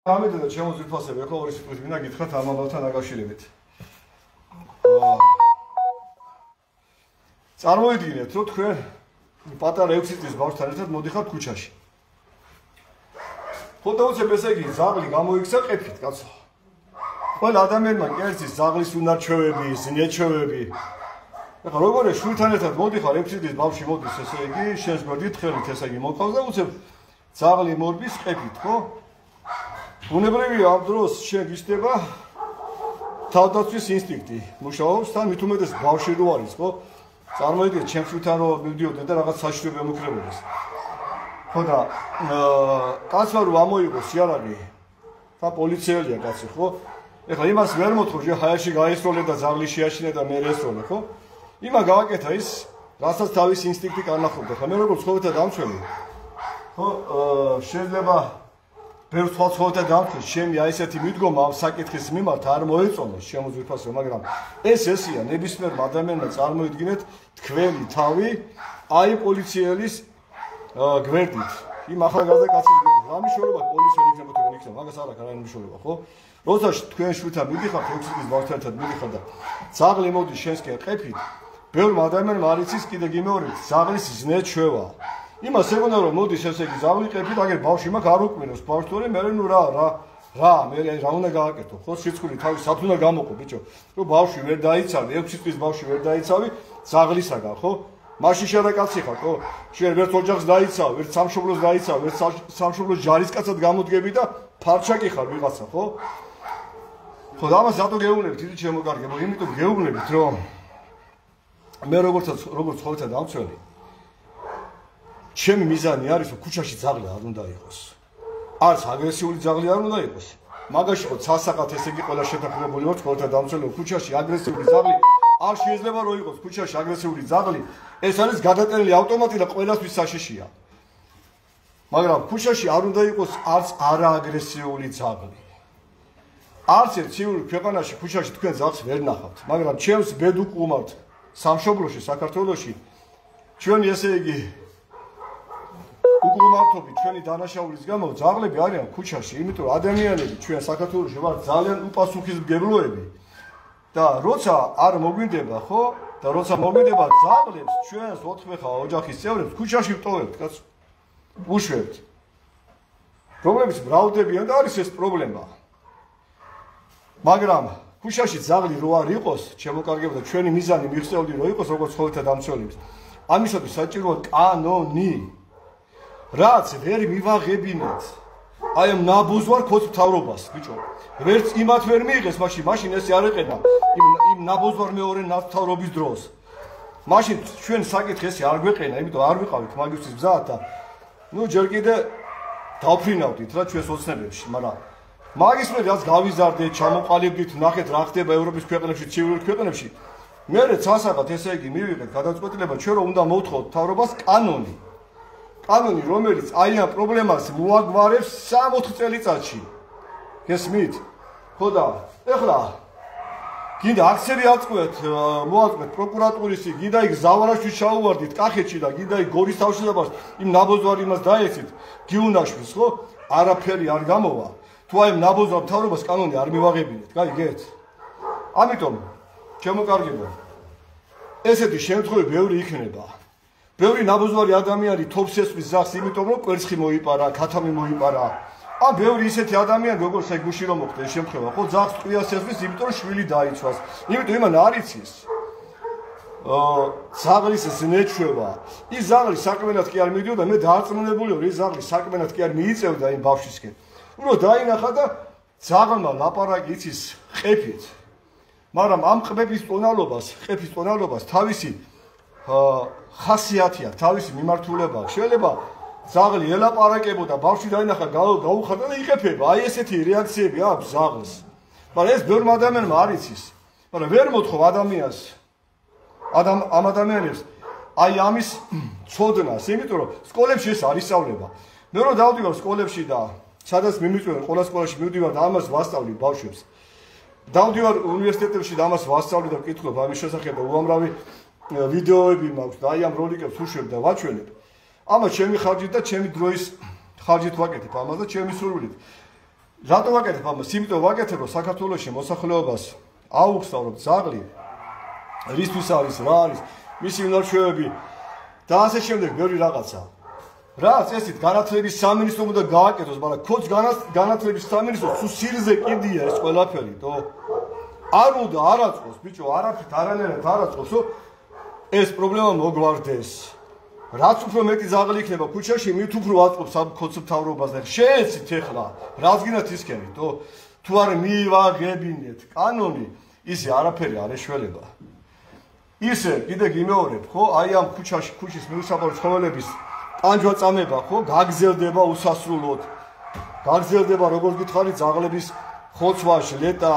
ამიტომ ჩემო ზრფასები ხო ორი სიტყვით მინდა გითხრათ ამ ამბავთან დაკავშირებით. წარმოიდგინეთ, რომ თქვენ პატარა 6 წლის ბავშვთან ერთად მოდიხართ ქუჩაში. ფოტოუცებ ესე იგი ზაღლი გამოიქცა ყეფით, კაცო. ყველა ადამიანმა კერძის ზაღლის უნარჩვევები, ზნეჩვევები. ეხლა როგორია შვილთან ერთად მოდიხარ 6 წლის ბავშვი მოდის ესე იგი შენს გვერდით ხელით ესე იგი მოყავს და უცებ ზაღლი მორბის ყეფით, ხო? ბუნებრივია ამ დროს შენ გიშდება თავდაცვის ინსტინქტი მუშაობს თან მით უმეტეს ბავშვი რო არის, ხო? წარმოიდგინე ჩემ შვილთან რო მივდიოდი და რაღაც საშიშროება ემუქრებოდეს. ხო და კაცმა რო ამოიღოს იარაღი და პოლიციელია კაცი, ხო? ეხლა იმას ვერ მოთხოვ ჯერ ჰაერში გაისროლე და ზაღლი შეაშინე და მე ესროლე, ხო? იმა გავაკეთა ის, რასაც თავის ინსტინქტი კარნახობდა. ხა მე როგორც ხოვეთა დამცველი. ხო, შეიძლება ბევრ სხვა ცხოველთა დამცველი, ჩემი აი ესეთი მიდგომა ამ საკითხის მიმართ არ მოეწონეს ჩემო ზრფასო, მაგრამ ეს ესია ნებისმიერ ადამიანმა წარმოიდგინეთ თქვენი თავი აი პოლიციელის გვერდით. იმ ახალგაზრდა კაცის გვერდით. რა მნიშვნელობა პოლიციელი იქნება თუ იქნება, მაგას არ აქვს რაიმე მნიშვნელობა, ხო? როცა თქვენ შვილთან მიდიხართ 6 წლის ბავშვთან ერთად მიდიხართ და ზაღლი მოდის შენსკენ ყეფით, ბევრ ადამიანმა არ იცის კიდე გიმეორებით ზაღლის ზნეჩვევა. იმას ეგონა რომ მოდის ესე იგი ზაღლი ყეფით, აგერ ბავშვი მაქვს არ უკმინოს ბავშვი, მე ნუ რა მე რა უნდა გააკეთო, ხო? სიცხული თავის სად უნდა გამოყო, ბიჭო, რომ ბავშვი ვერ დაიცავი, 6 წლის ბავშვი ვერ დაიცავი ზაღლისაგან, ხო? მაშინ შედა კაცი ხარ, ხო? შენ ვერც ოჯახს დაიცავ, ვერც სამშობლოს დაიცავ, ვერც სამშობლოს ჯარისკაცად გამოდგები და ფარჩაკი ხარ ვიღაცა, ხო? ხო და ამას რატო გეუბნებით, იცი ჩემო კარგებო, იმიტომ გეუბნებით, რომ მე როგორც ხოვეთა დამცველი, ჩემი მიზანი არის, რომ ქუჩაში ზაღლი არ უნდა იყოს. არც აგრესიული ზაღლი არ უნდა იყოს. მაგაში ხო ცალსახად ესე იგი ყველა შეთანხმებული ვართ ხოვეთა დამცველი, ქუჩაში აგრესიული ზაღლი არ შეიძლება რომ იყოს ქუჩაში აგრესიული ზაღლი, ეს არის გადატენილი ავტომატი და ყველასთვის საშიშია. მაგრამ ქუჩაში არ უნდა იყოს არც არააგრესიული ზაღლი. არც ერთ ცივურ ქვეყანაში ქუჩაში თქვენ ზაღს ვერ ნახავთ, მაგრამ ჩემს ბედუყუმართ სამშობლოში, საქართველოში ჩვენი ესე იგი უყუმართობით ჩვენი დანაშაულის გამო ზაღლები არიან ქუჩაში, იმიტომ რომ ადამიანები ჩვენ საქართველოში ვართ ძალიან უპასუხისმგებლოები. და როცა არ მოგვინდება, ხო? და როცა მოგვინდება ზაღლებს, ჩვენს 4 ხა ოჯახის წევრებს ქუჩაში ვტოვებთ, კაცო. უშვებთ. პრობლემის მრავლდებიან და არის ეს პრობლემა. მაგრამ ქუჩაში ზაღლი რო არ იყოს, ჩემო კარგებო და ჩვენი მიზანი მიღწეული რო იყოს, როგორც ხოვეთა დამცველების. ამისათვის საჭიროა კანონი. რაც ვერ მივაღებინეთ. აი ამ ნაბუზვარ ქოც მთავრობას, ბიჭო. ვერც იმათ ვერ მიიღეს, მაშინ ესე არ ეყედა იმ ნაბუზვარ მეორე მთავრობის დროს. მაშინ ჩვენ საკითხი ესე არ გვეყენა, იმიტომ არ ვიყავით მაგისტრის გზად და ნუ ჯერ კიდე დავფრინავდით რა ჩვენს ოცნებებში, მაგრამ მაგის მე რაც გავიზარდეთ, ჩამოყალიბდით, ნახეთ რა ხდება ევროპის ქვეყნებში, ცივილ ქვეყნებში. მე ცალსახად ესე იგი მივიღეთ გადაწყვეტილება, ჩვენ რომ უნდა მოვთხოვოთ მთავრობას კანონი. კანონი, რომელიც აი ამ პრობლემას მოაგვარებს 3-4 წელიწადში. გესმით? ხო და ეხლა გინდა აქცევი აწყვეთ, მოაწყვეთ პროკურატურის, გინდა იქ ზავარაშვილს ჩაუვარდით კახეთში და გინდა იქ გორის თავშესაფარს იმ ნაბოზვარ იმას დაეცით, გიუნაშვილს, ხო? არაფერი არ გამოვა. თუ აი ნაბოზვარ მთავრობას კანონი არ მივაღებინეთ, გაიგეთ? ამიტომ ჩემო კარგებო, ესეთი შემთხვევები ბევრი იქნება. ბევრი ნაბოზვარი ადამიანი თობს ესმის ზაღს, იმიტომ რომ კვერცხი მოიპარა, ქათამი მოიპარა. ან ბევრი ისეთი ადამიანი, როგორც აი გუში რომ მოხდა ეს შემთხვევა, ხო, ზაღს ტყვიას ესმის, იმიტომ რომ შვილი დაიცვას. იმიტომ იმან არ იცის. ზაღლის ზნეჩვევა. ის ზაღლი საკმენად კი არ მიდიოდა, მე დაარწმუნებული ვარ, ის ზაღლი საკმენად კი არ მიიწევდა იმ ბავშვისკენ. უბრალოდ დაინახა და ზაღლმა ლაპარაკი იცის ყეფით. მაგრამ ამ ყეფის ტონალობას თავისი ხასიათი აქვს, თავისი მიმართულება აქვს. შეიძლება ზაღლი ელაპარაკებოდა, ბავშვი დაინახა, გაუხარდა და იყეფება. აი ესეთი რეაქციები აქვს ზაღლს. მაგრამ ეს ბევრ ადამიანმა არ იცის. მაგრამ ვერ მოთხოვ ამ ადამიანებს აი ამის ცოდნას, იმიტომ რომ სკოლებში ეს არ ისწავლება. მე რომ დავდივარ სკოლებში და სადაც მიმიწვევენ, ყველა სკოლაში მივდივარ და ამას ვასწავლი ბავშვებს. დავდივარ უნივერსიტეტებში და ამას ვასწავლი და ვკითხულობ ამის შესახებ და უამრავი ვიდეოები მაქვს და აი ამ როლიკებს ვუშვებ და ვაჩვენებ. ამას ჩემი ხარჯით და ჩემი დროის ხარჯით ვაკეთებ ამას და ჩემი სურვილით. რატო ვაკეთებ ამას? იმიტომ ვაკეთებ, რომ საქართველოში მოსახლეობას აუხსნავ ძაღლი რისთვის არის, რა არის, მისი უნარჩვევები და ასე შემდეგ ბევრი რაღაცა. რაც ესეთ განათლების სამინისტრო უნდა გააკეთოს, მაგრამ ქოც განათლების სამინისტრო თუ სირზე კიდია ეს ყველაფერი, თო არ უნდა არაწყოს, ბიჭო, არაფრით არანაირად არაწყოს, ეს პრობლემა მოგვარდეს. რაც უფრო მეტი ძაღლი იქნება ქუჩაში, მით უფრო აწყობს ამ ქოც მთავრობას და შეეცით ეხლა, რაც გინდათ ისქენით, თუ არ მივაღებინეთ კანონი, ისე არაფერი არ ეშველება. ისე კიდე გიმეორებ, ხო, აი ამ ქუჩის მიუსაბარო ცხოველების პანჯვა წამება, ხო, გაგზელდება უსასრულოდ. გაგზელდება, როგორც გითხარი, ძაღლების ხოცვა, ჟლეტა,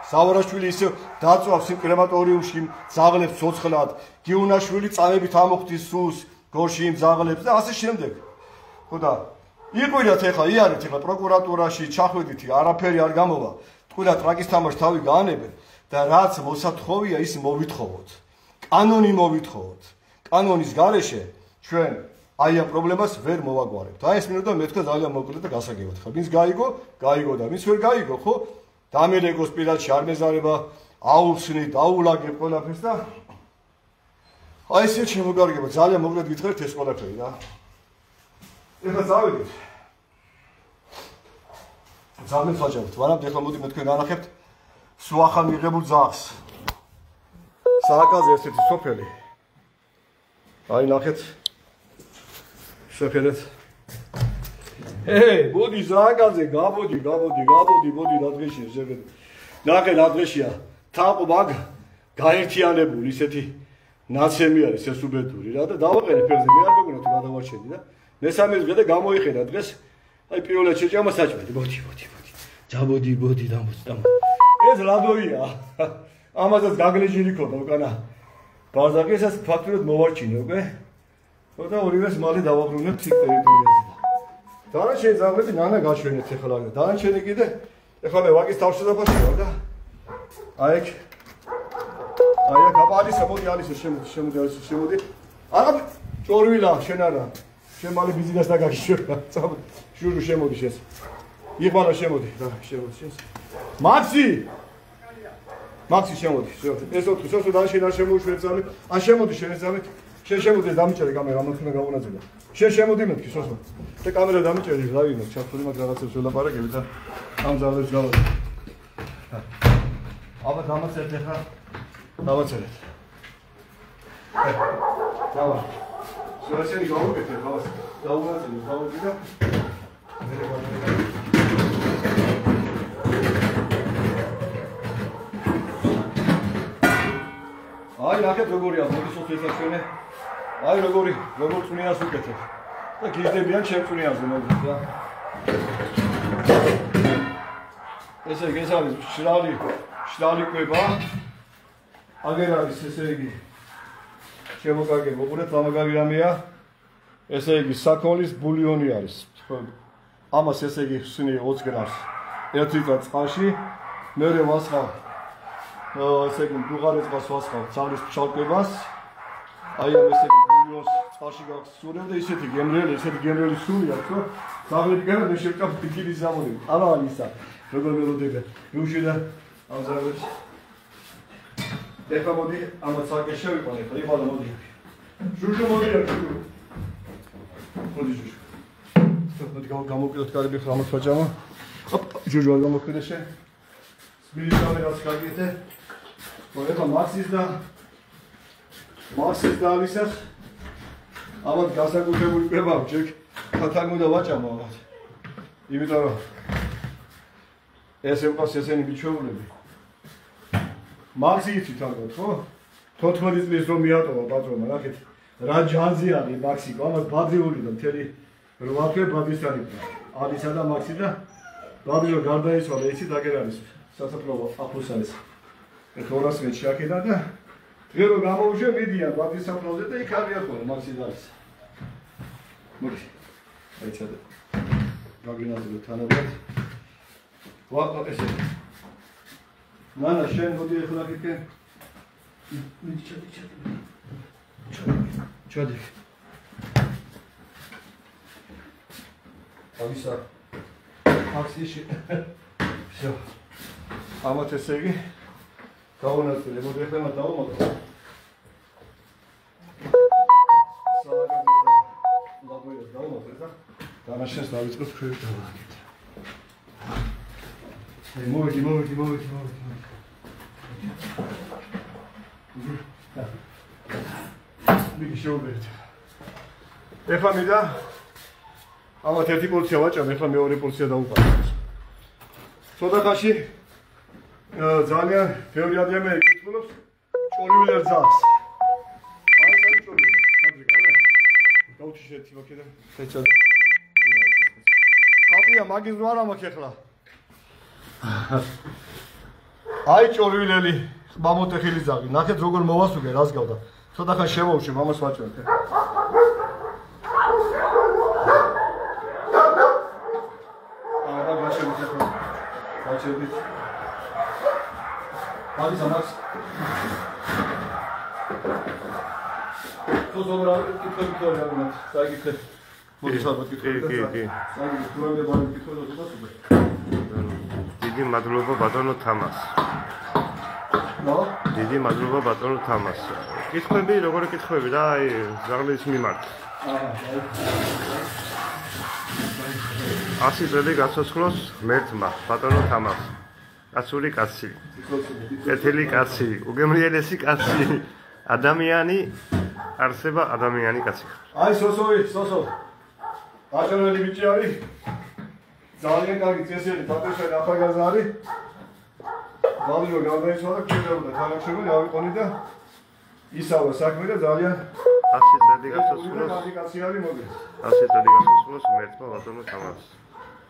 სავარაშვილი ისე დაწვავს იმ კრემატორიუმში ძაღლებს ცოცხლად, გიუნაშვილი წამებით ამოხდის სულს გორში იმ ძაღლებს და ასე შემდეგ. ხო და იყვირათ ეხლა, იარეთ ეხლა პროკურატურაში, ჩახვედით, არაფერი არ გამოვა. თქვენად ტრაკის თამაშს თავი გაანებენ და რაც მოსათხოვია, ის მოვითხოვოთ. კანონი მოვითხოვოთ. კანონის გარეშე ჩვენ აი ამ პრობლემას ვერ მოვაგვარებთ. აი ეს მინდოდა მეთქვა ძალიან მოკლედ და გასაგებად. ხა ვინც გაიგო და ვინც ვერ გაიგო, ხო? დამერეგოს პირადში არ მეზარება, აუხსნით, აულაგებ ყველაფერს და აი ესე შემოგარგება. ძალიან მოკლედ გითხრით ეს ყველაფერი რა. ეხლა წავედით. ძალიან ხაჭავთ, მაგრამ ეხლა მოდი მე თქვენ განახებთ სულ ახალ მიღებულ ძაღლს. სააკაზე ესეთი სოფელი. აი ნახეთ. შეხედეთ. მოდი სააკაზე, გამოდი, მოდი რა დღეშია შეხედეთ. ნახე რა დღეშია. თაყო მაგ გაერთიანებული ისეთი ნაცემი არის ეს უბედური რა და დავაყენე ფერზე მე არ მეგონა თუ გადავარჩენდი და მესამე დღე და გამოიხედა დღეს აი პირველად შეჭამა საჭმელი. მოდი. ჯაბოდი დამოწდა. ეს რადოია? ამასაც გაგლეჯილი ქონდა უკანა. ბაზაკისას ფაქტურად მოვარჩინე უკვე. და ორივეს მალე დავაბრუნებთ იქ ტერიტორიაზე. დანარჩენი ძაღლები ნანა გაშვენეთ ეხლა. დანარჩენი კიდე ეხლა მე ვაკის თავშესაფარში ვარ და აი აქ აპარისა მოდი არის შემოდი. არა ჭორვილა შენ არა. შენ მალე ბიზნეს დაგაგიშვება. შურო შემოდი შენს. იღბალა შემოდი. და შემოდი შენს. მაქსი შემოდი. ეს ოთხი სოსო დანარჩენი არ შემოუშვებს ძაღლი. ან შემოდი შენ ეს ძაღლი. შენ შემოდი დამიჭერე კამერა, ამას უნდა გავუნაძებო. შენ შემოდი მეთქი სოსო. და კამერა დამიჭერე, რავი, ჩართული მაგ რაღაცებს ველაპარაკები და ამ ძაღლებს გავაძე. აბა დამაცერეთ ახლა. დავაწერეთ. დავა. სოასენი გავუკეთე ხავს. დაუნაძებო, გავუკი და აი ნახეთ როგორია, მოდი სოფლის აჩვენე. აი როგორ წვნიანს უკეთებ. და გიზდებიან ჩემ წვნიანზე მოდი რა. ესე იგი ეს არის შრალი კვება. აგერ არის ესე იგი შემოგაგებ, უყურეთ ლამაგარი რამეა. ესე იგი საქონლის ბულიონი არის. ამას ესე იგი ხსნი 20 გრამს 1 ლიტր წყალში, მეორე ვასხავ ესე იგი დუღარეს წყალს ვასხავ ძაღლის ფშალკებას. აი ამ ესე იგი ბულიონს წყალში გავხსნებ და ისეთი გემრიელი სული აქვს, რომ ძაღლები განა მე შევკავ ფიქრის ზამონები. არა ისა, როგორ მელოდება. მიუშვიდა ამ ძაღლებს. ეხლა მოდი ამას საკე შევიყვანე, ეხლა მოდი. ჟუჟუ მოდი აქ. მოდი ჟუჟუ. მოდი გამოვიდოთ კარები ხა ამას ვაჭამა. ჟუჟუ არ გამოვიდე შენ. სმილი კამერას გაგიდე. ეხლა მაქსის და ავისახ. ამათ გასაკუთრებული კვება ვჭიქ. ხათან უნდა ვაჭამო ამათ. იმიტომ რომ ესე უკვე ესენი მიჩვეულები. მაქსი იცით ალბათ, ხო? 14 წლის რომ მიატოვა პატრონმა, ნახეთ. რა ჯანზი არის მაქსიკო, ამას ბადრიული და მთელი რვა თვე ბადისთან იყო. ალისა და მაქსი და ბადრო გარდაიცვალა, იცით აგერ არის. სასაფლაო ახლოს არის. 200 მეტრში აქედან და დღე რომ გამოვიშვე მიდიან ბადის საფლავზე და იქ არის ახლა მაქსი და არის. მოდი. აი ჩადე. გაგინაზრე თანაბრად. ვაყო ესე. მანა შენ მოდი ახლა იქე. ჩადე. ავისა. მაქსიში всё. ამათ ესე იგი დავანაწილე, მოდი ახლა მათ დავამატო. სააგებია ლაბოიას დავამატე და დანაშენს დავიწყებ ჩვენი დავაკეთე. მოდი. მიგი შევბერეთ. ეხლა მინდა ამათ ერთი პორცია ვაჭამ, ეხლა მეორე პორცია დავუყაროთ. ცოტა ხანში ძალიან ბევრი ადამიანი კითხულობს ჭორიულ ერთზას. აი საერთოდ ჭორიულ. ფაბრიკა, რა? გავუჩიშეთ იმაკედა. შეჭოდა. ხაპია მაგის რა მაქვს ეხლა. აი ჭორიულელი მამოტეხილი ზაღი. ნახეთ როგორ მოვასუგე, რას გავდა. ცოტა ხან შემოვშე მამას ვაჭრობ. Açıldı. Hadi Samax. Sonra gittik oraya. Say gittik. Modu sabah gittik. Say gittik. Buraya bağlı gittik. Nasıl bu? Didi madluba batono Thomas. No? Didi madluba batono Thomas. Kitxebi, როგორ kitxebi და აი ზაღლის მიმართ. Asi წელი გასასვლოს მერთმა ბატონო თამას. კაცული კაცი. კეთილი კაცი, უგემრიელესი კაცი. ადამიანი არსება ადამიანი კაცი. აი სოსო. აჭარელი ბიჭი არის. ძალიან კარგი წესიერი პატრიოტი ახალგაზრდა არის. მალივე გადაიცვალა კიდევ თანამშრომელი ავიყონი და ისავა საქმე და ძალიან asi წელი გასასვლოს კაცი არის მოდი. asi წელი გასასვლოს მერთმა ბატონო თამას.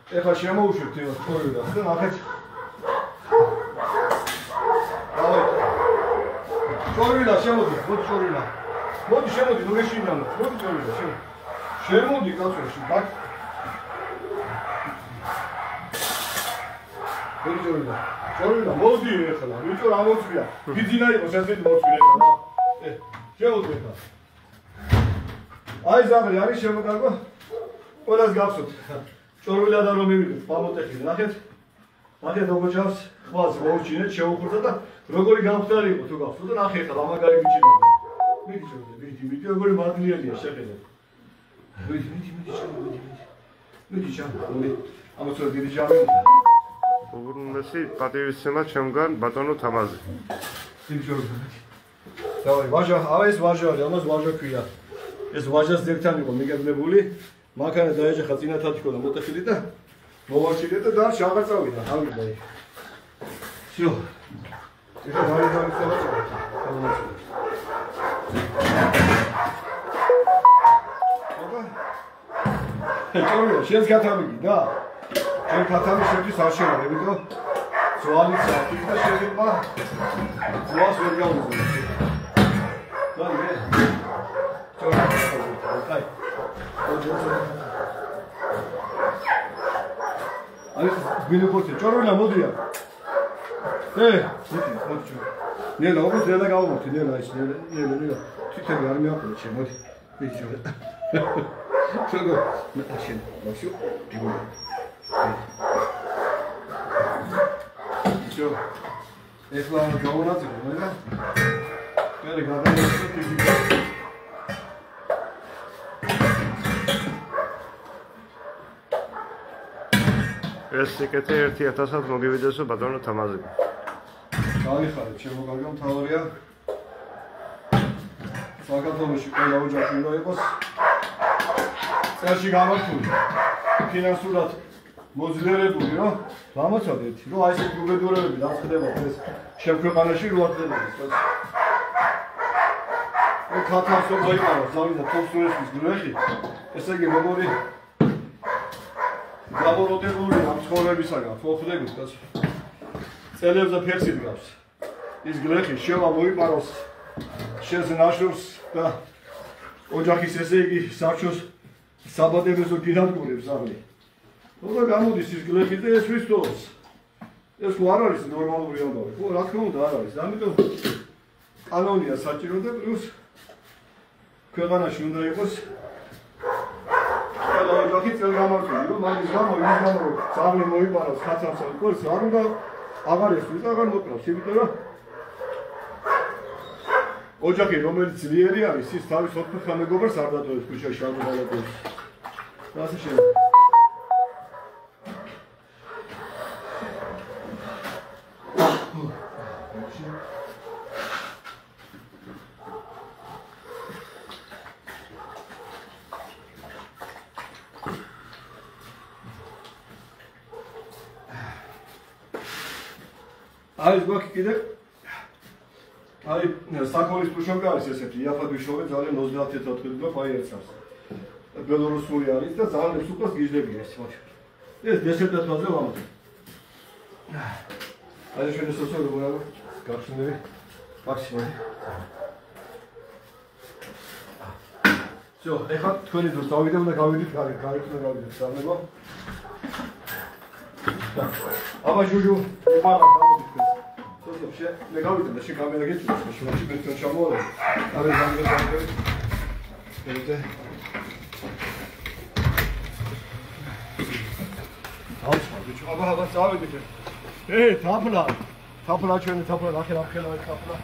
ეხლა შემოუშვებთ იმას ჭორიულას და ნახეთ. ჭორიულა შემოდი, მოდი ჭორიულა. მოდი შემოდი, ნუ ეშინანო. მოდი ჭორიულა, შემოდი კაცო, ბაკ. მოდი ჭორიულა, მოდი ეხლა. ვიჭო რა მოწვია? გიძინა იყოს ასე მოწვია ეხლა. შემოდი ეხლა. აი ზაღლი არის შემოდაგო. ყველას გახსოვთ. ჭორიულა და რომ მივიღეთ პამოტეხილი, ნახეთ. ნახეთ როგორ ჩავს, ხვალს მოუჩინეთ, შეუხურდა და როგორი გამხდარი იყო თუ გახსოვთ და ნახე ახლა ამაგარი ბიჭი მაგა. მიდი, როგორი მადლიანია შეხედეთ. მიდი, ჩამოვიდი. ამას რა დიდი ჯამი. უგრუნესი პატივისცემა ჩემგან ბატონო თამაზი. დავაი, ვაჟა, ეს ვაჟა არის, ამას ვაჟა ქვია. ეს ვაჟას ძერთან იყო მიგებლებული. მანქანა დაეჯახა წინა თათიკო და მოტეხილი და მოვარჩილე და დარჩა აღარ წავიდა, ავიდა. всё. ეხლა დავიწყება. ჭორიულა, შენს გათამიგი და შენ გათამი შეთვის არ შევა, იმიტომ ზვალი საათი და შეიძლება ზვას ვერ გავუზრდო. დაიგე. ჭორიულა. აი, ბილიკოთი, ჭორიულა მოდია. მოდი. ნელა, ოღონდ ნელა გავუმოთი, ნელა ის, ნელა. თვითები არ მეაყოლე შენ, მოდი. მიდი ჭორიულა. შეგო, მაშინ, მოშო, დიგო. всё. ეხლა გავუნაწილე, მაგრამ მე გადაიწყე ტიპიკა. ეს სიკეთე 1000-ად მოგივიდეს ბატონო თამაზი. გაიხარეთ, ჩემო კარგო მთავარია. საქართველოში ყველა ოჯახი უნდა იყოს წელში გამართული. ფინანსურად მოძლიერებული, რომ გამოცადეთ, რომ აი ეს გუბერნატორები დაწყდებათ ეს შემოქმანაში რო ახდებოდეს. ო ქათასობა იყო, ზავიდა თოფსუესის გრეხი. ესე იგი როგორი გაბოროტებული ამ ცხოვრებისაგან, ხო ხვდებით კაცო. წელებზე ფერსი დგავს. ის გრეხი შევა მოიპაროს შენს ნაშრომს და ოჯახის ესე იგი საჩოს საბადებისო გინადგურებს აღლი. ხო გამოდის ის გლეხი და ეს ვისწავლოს. ეს ხო არ არის ნორმალური ამბავი. ხო რა თქმა უნდა არ არის. ამიტომ კანონია საჭირო და პლუს ქვეყანაში უნდა იყოს დაიბახი წელ გამართული, რომ მაგის გამო ის გამო რომ ძაღლი მოიბარავს ხაცავსა ყურს არ უნდა აღარ ესვის და აღარ მოკრავს, იმიტომ რომ ოჯახი რომელიც ძლიერი არის, ის თავის 4-5 მეგობარს არ დატოვებს ქუჩაში არ გადაგვიდეს. და ასე შემდეგ. აი გვაქვს კიდე აი საკოლის პუშოვკა არის ესეთი იაფადვიშოვე ძალიან 30 თეთრად და ფაი ერთსას ბელორუსული არის და ძალიან სუპას გიჟდებია ეს მოჩ ეს დესერტატაზე ვამბობ აი შენ ეს სოციალური მოგა გახსნები მაქსიმუმი всё ეხლა თქვენი დროს დავიდებ და გავიდით გარეთ და გავიდეთ სამება აბა ჯუჯუ მარა გავიდით Вообще, не говорите, да ще камера гетто, ще мочи без чамола. Абе, замгър. Видите? Aba, savедите. Tapla. Tapla чөне tapla, ахер tapla.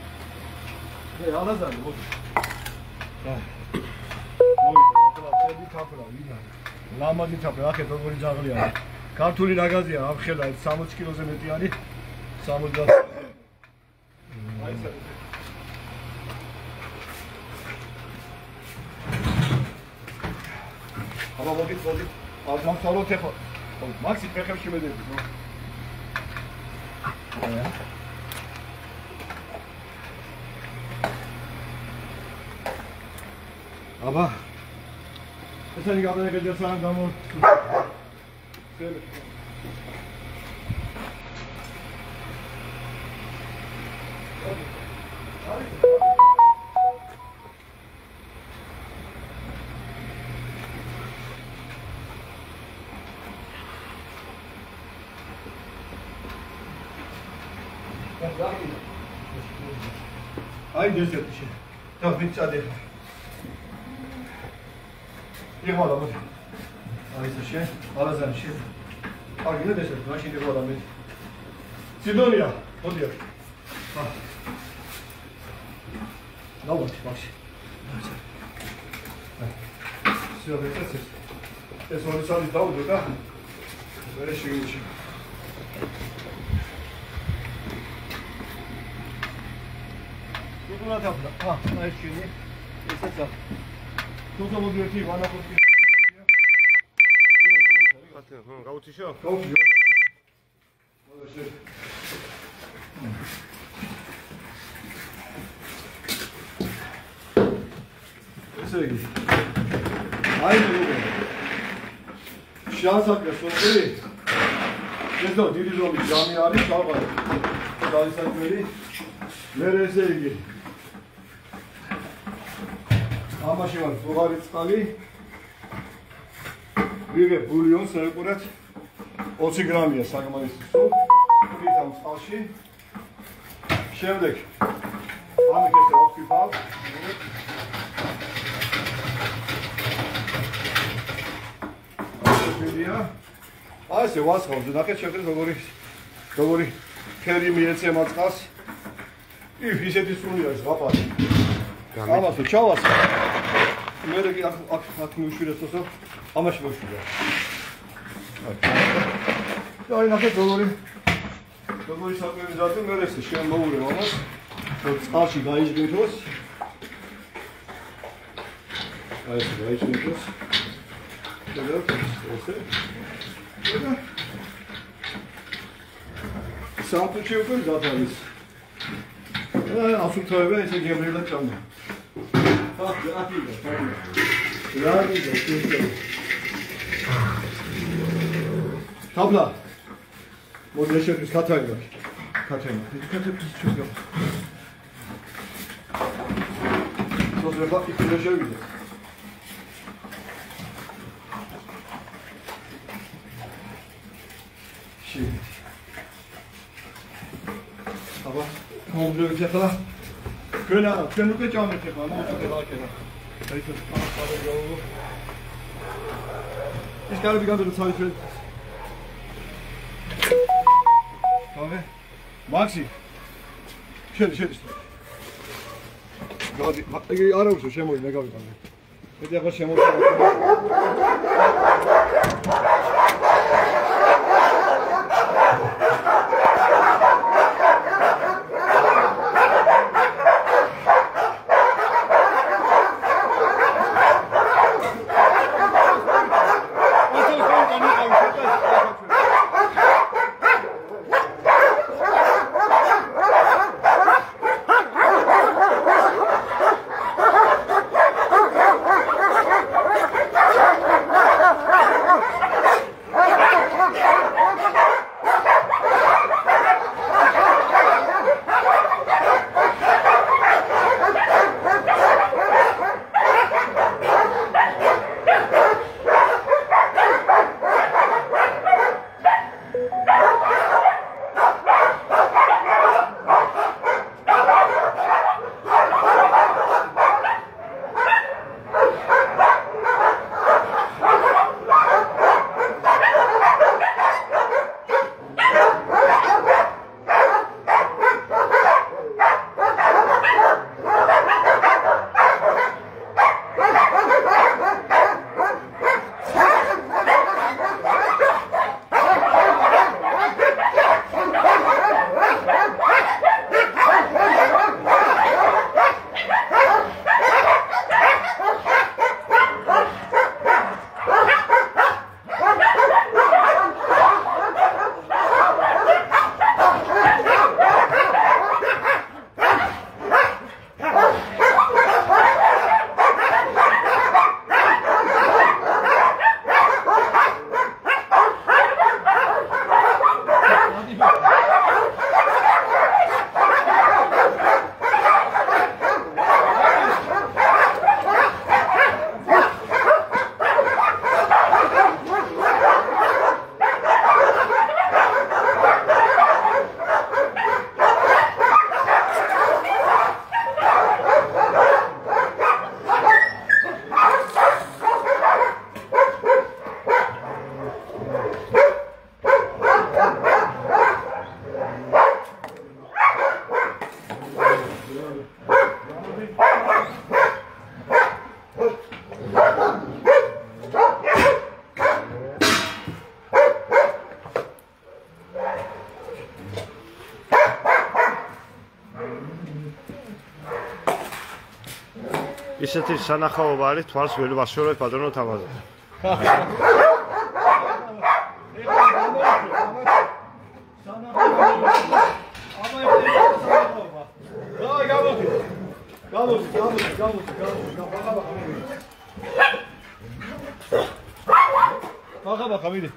Алазан, вот. Мой, tapla, ვიდა. ლამაზი tapla, ახე როგორი ძაღლია. ქართული ნაგაზია, ამხელა 60 კილოზე მეტი არის. 70 აბა მოდით არ დამთავროთ ეხლა მაქსი ფეხებში მედებით ნო აბა ესენი გამენაგეჯერ სანამ გამო აი დესერტში. და ვიცადე. იღვალა მოდი. აი ესე, ალაზანში. აი და დესერტი, მაშინ იღვალა მე. სიდონია, მოდი. ნაუთ, მაშინ. всё, ეს ორი სალი დავდო და ვერ შევიჩი. Тут надо, знаешь, что нет? Это тут он будет идти, она будет. Გაუჩი შო? გაუჩი. ესე იგი. აი მეგობრებო. შანსაკრა სოფელი. ესო დიდი ზომის ჯამი არის, ალბათ. ძალისაკმელი. მე ესე იგი. ამაში ვარ ზღვარი წყალი. ვიღებ ბულიონს ეკურათ 20 გრამია საკმარის სულ. ვიყავ წყალში. შემდეგ ამიქესე ვაფიქავ. აი ესე ვასხავ, ნახეთ შეგეთ როგორი ფერი მიეცემა წყალს. ისეთი სრული არის ვაპარი. ამასო ჩავას. მე რეკი აქ მივშვიდეთოსო, ამაში მოვშვიდე. აი ნახეთ როგორი საკვები ზარდი მე ესე შემოურევ ამას. წყალში გაიჟღეროს. აი ესე გაიჟღეროს. და საათში უკვე ზათარის. ასუთავება ესე გემრიელად ჭამდა. Tabla. Mod yaşatmış katayım bak. Katayım. Dikkat et biz çok yap. Sonra bak iki yaşar gidiyor. Şimdi. Ama komple bir tekrar. Könlükle cami tekrar. Ne olacak tekrar. Peki. Anahtarı yolu. ის კარები განდო თავი ჩვენ. გავე. მაქსი. შედი. გადი, არა უშო შემოი, მე გავიყავი. მე ახლა შემოვიდა. ისეთი სანახაობა არის თვალს ვერ ვაშორებ ბატონო თამაზე. ბახა მიდი.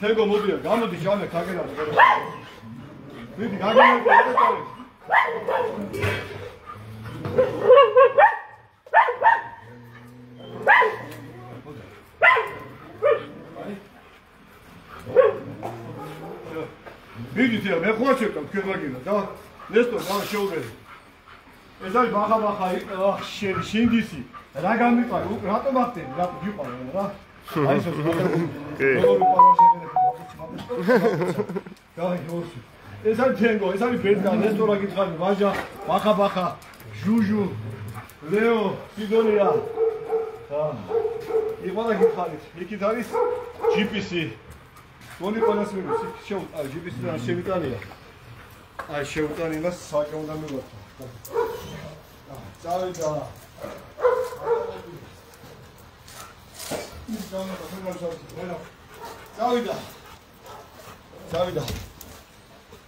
თეგო მოდია, გამოდი ჟანე ქაგერა. მიდი გაგემოიყო. Видите, მე ხوارჩებთან თქვენ მაგინა და ნესტორ რა შეუღები. ეს არის ბახა შენი შინდისი. რა გამიყარი? რატომ ახდენი? რატომ გიყვარ რა? აი ეს როგორი პარაშები. ეს არის თენგო, ეს არის ბედა, ნესტორა გითხარი, ვაჟა, ბახა, ჟუჟუ, ლეო, სიდონია. იყვალა გითხარით, იქით არის GPS. გონი ყველას მიგვიც, აი GPS-დან შევიტანია. აი შევიტანი მას საჭე უნდა მივაწყო. წავიდა. წავიდა.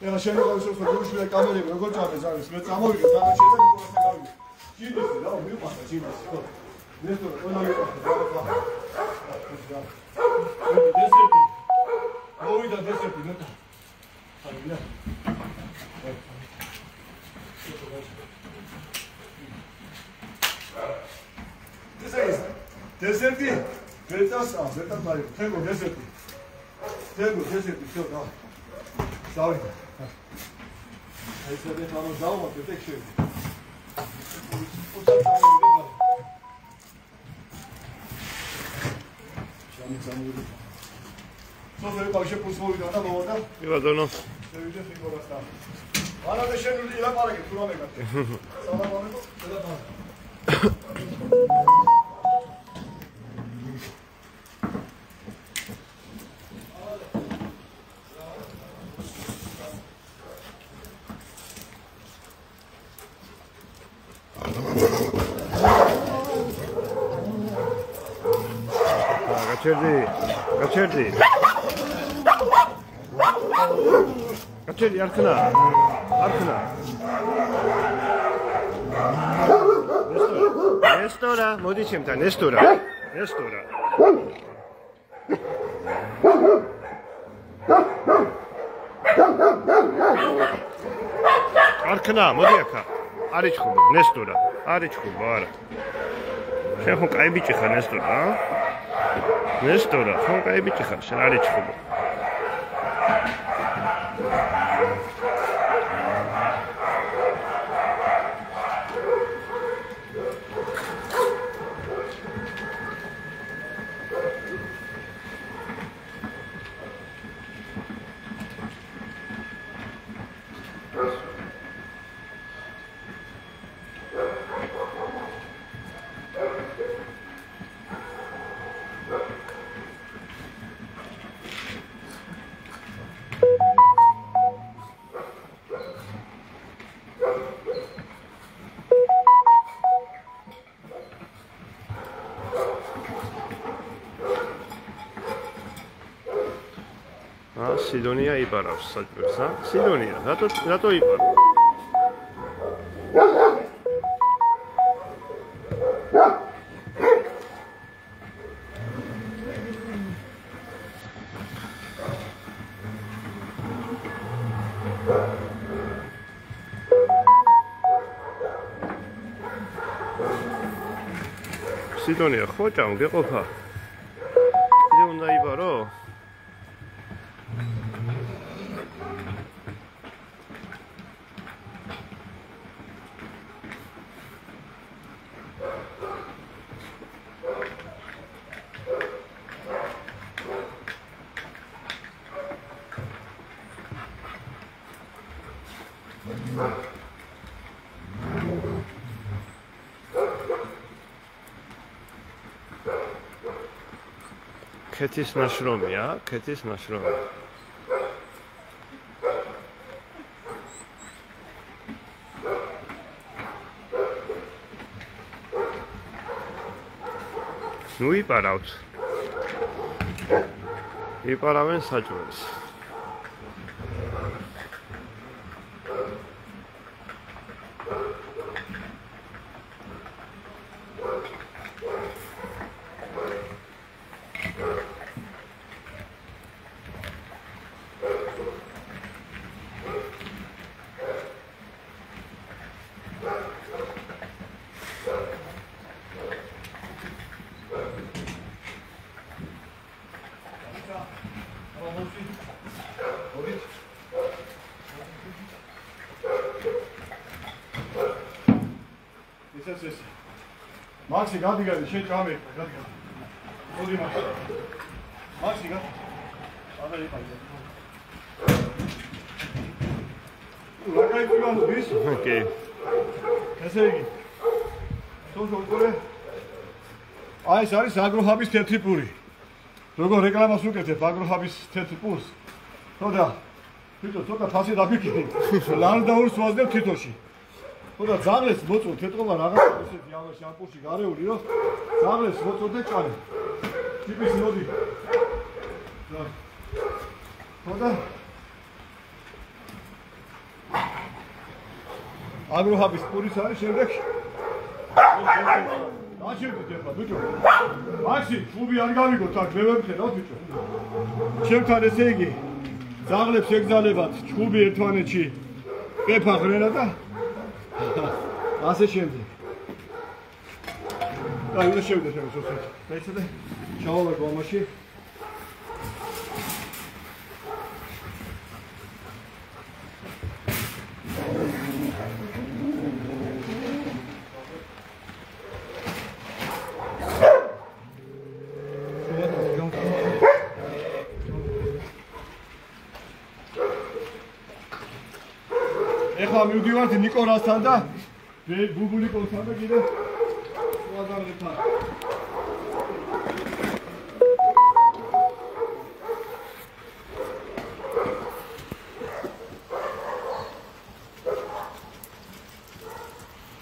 ეხლა შემოყავს ხო გუშინდა კამერები როგორ ჩამეს არის მე წამოვიდე დანარჩენ და მიყვარდა გავიდე ჯიბისი რა მიყვარდა ჯიბისი ხო ნესტორ ყველა მიყვარდა დესერტი მოვიდა დესერტი ნეტა აილა დესერტი ბეტასა ბეტა მაი თემო დესერტი всё да დავით აი სადე თამო დავმოთ ეთქ შევი მიცამული. სოფელი ყავშე პულსმოვიდა და მოვიდა. კი ბატონო. შევიდე ფიგურასთან. არადა შენული ილაპარაკე თუ რამე გაკეთე. სალამ ალეიკუმ. გაჩერდი არქნა ნესტორა მოდი ჩემთან ნესტორა არქნა მოდი აქა არიჩხუბო ნესტორა არიჩხუბო არა შენ ხო კაი ბიჭი ხარ ნესტორა ხო კაი ბიჭი ხარ შენ არიჩხუბო სიდონია იპარავს საჭმელს, სიდონია, რატო იპარავს? სიდონია, ხო ჭამ გეყოფა? კიდე უნდა იპარო? ქეთის ნაშრომია, ქეთის ნაშრომი. ნუ იპარავთ. იპარავენ საჭმელს. Maxi, gadi gadi, şey çağırmayın, gadi gadi. Olayım Maxi. Maxi gadi. Hadi yapalım. Lakay tuyalım biz. Okay. Keseygi. Son kore. Ay sari agrohabis თეთრი პური. როგორ რეკლამას უკეთებ agrohabis თეთრ პურს. თოდა. თვითონ ცოტა ფასი დაგიქნი. ლანდაურს ვაზდებ თითოში. ხოდა ძაღლეს მოწო თეთრობა რაღაც ისეთი ამას შამპურში გარეული რომ ძაღლეს მოწოდე ჭარი ტიპის მოდი ხოდა აგროჰაბის პურის არის შემდეგ დაჩერდით ახლა ბიჭო მაქსი კლუბი არ გავიგოთ აქ მე ვემხედავ ბიჭო ჩემთან ესე იგი ძაღლებს ეგზალებათ ჩხუბი ერთმანეთში ეფაღრენა და ასე შემდეგ. აი, უნდა შევიდე სოფელი. დაიცადე. ჩავალაგო ამაში. ეხლა მივდივართ ნიკორასთან და ბუბულიკოსთან და კიდე სხვა ადამიანთან.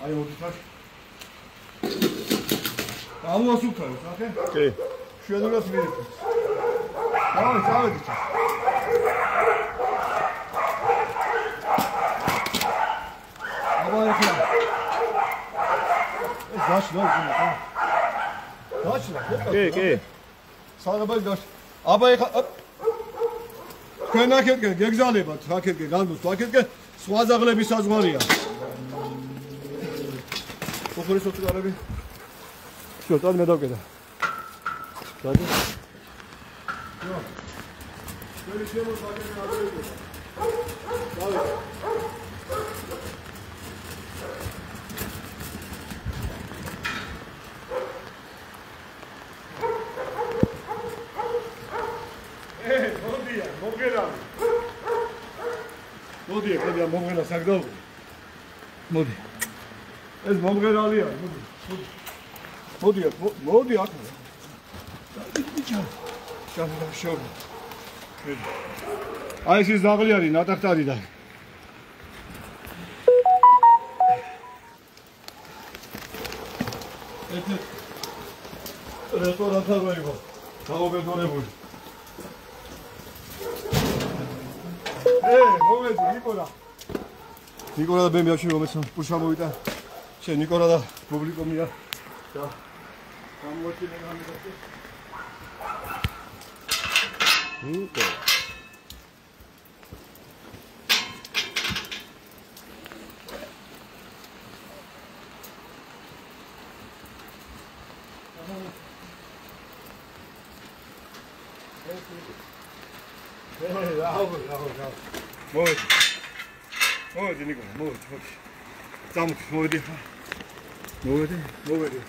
აი მოდით. ამოსუქარ, სახე? კი. შვედურად მივიდეთ. დავით, წავედით. აბა ეხლა. ეს გაშლა იქნება. გაშლა, კი, კი. საღებავი გაშლა. აბა ეხლა თქვენ აქეთკენ გეგზალებათ, აქეთკენ განდოს, აქეთკენ სხვა ზაღლების საზღვარია. ოხორის ოთგარები. შოთად მე დავკედა. დადი. ნო. ველი შემოსაგები აღიდგა. დავით. მოდია, მოგერა. მოდია, მომღერა საგდაო. მოდი. ეს მომღერალია, მოდი. მოდი აქ. ბიჭო. შავ. აი ეს ზაღლი არის ნატახტარიდან. ეს რესტორანთან მოიგო. გაუბედურებული. მოვედი ნიკოლა. ნიკოლა და მე მეავში რომელს პუშა მოვიდა. შენ ნიკოლა და პუბლიკომია. და გამოჩინე გამიგაცე. ნიკო. მოვედი ნიკოლა, მოვედი. წამოდი, მოვედი.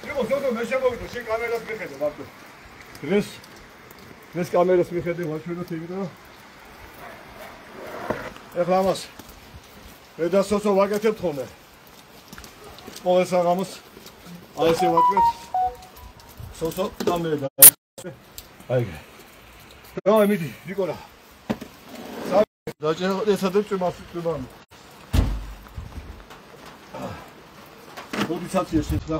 ნიკო, ზოგადად მე შემოვიდო, შენ კამერას მიხედე მარტო. დღეს კამერას მიხედე ვაჩვენოთ იმიტომ რომ ეხლა ამას მე და სოსო ვაკეთებთ ხოლმე. ყოველ საღამოს აი ესე ვაკეთებ. სოსო კამერა და აიგე. დავай მიდი, ნიკოლა. დაჭერა ესადებ წვიმამ. მოდი საციაში და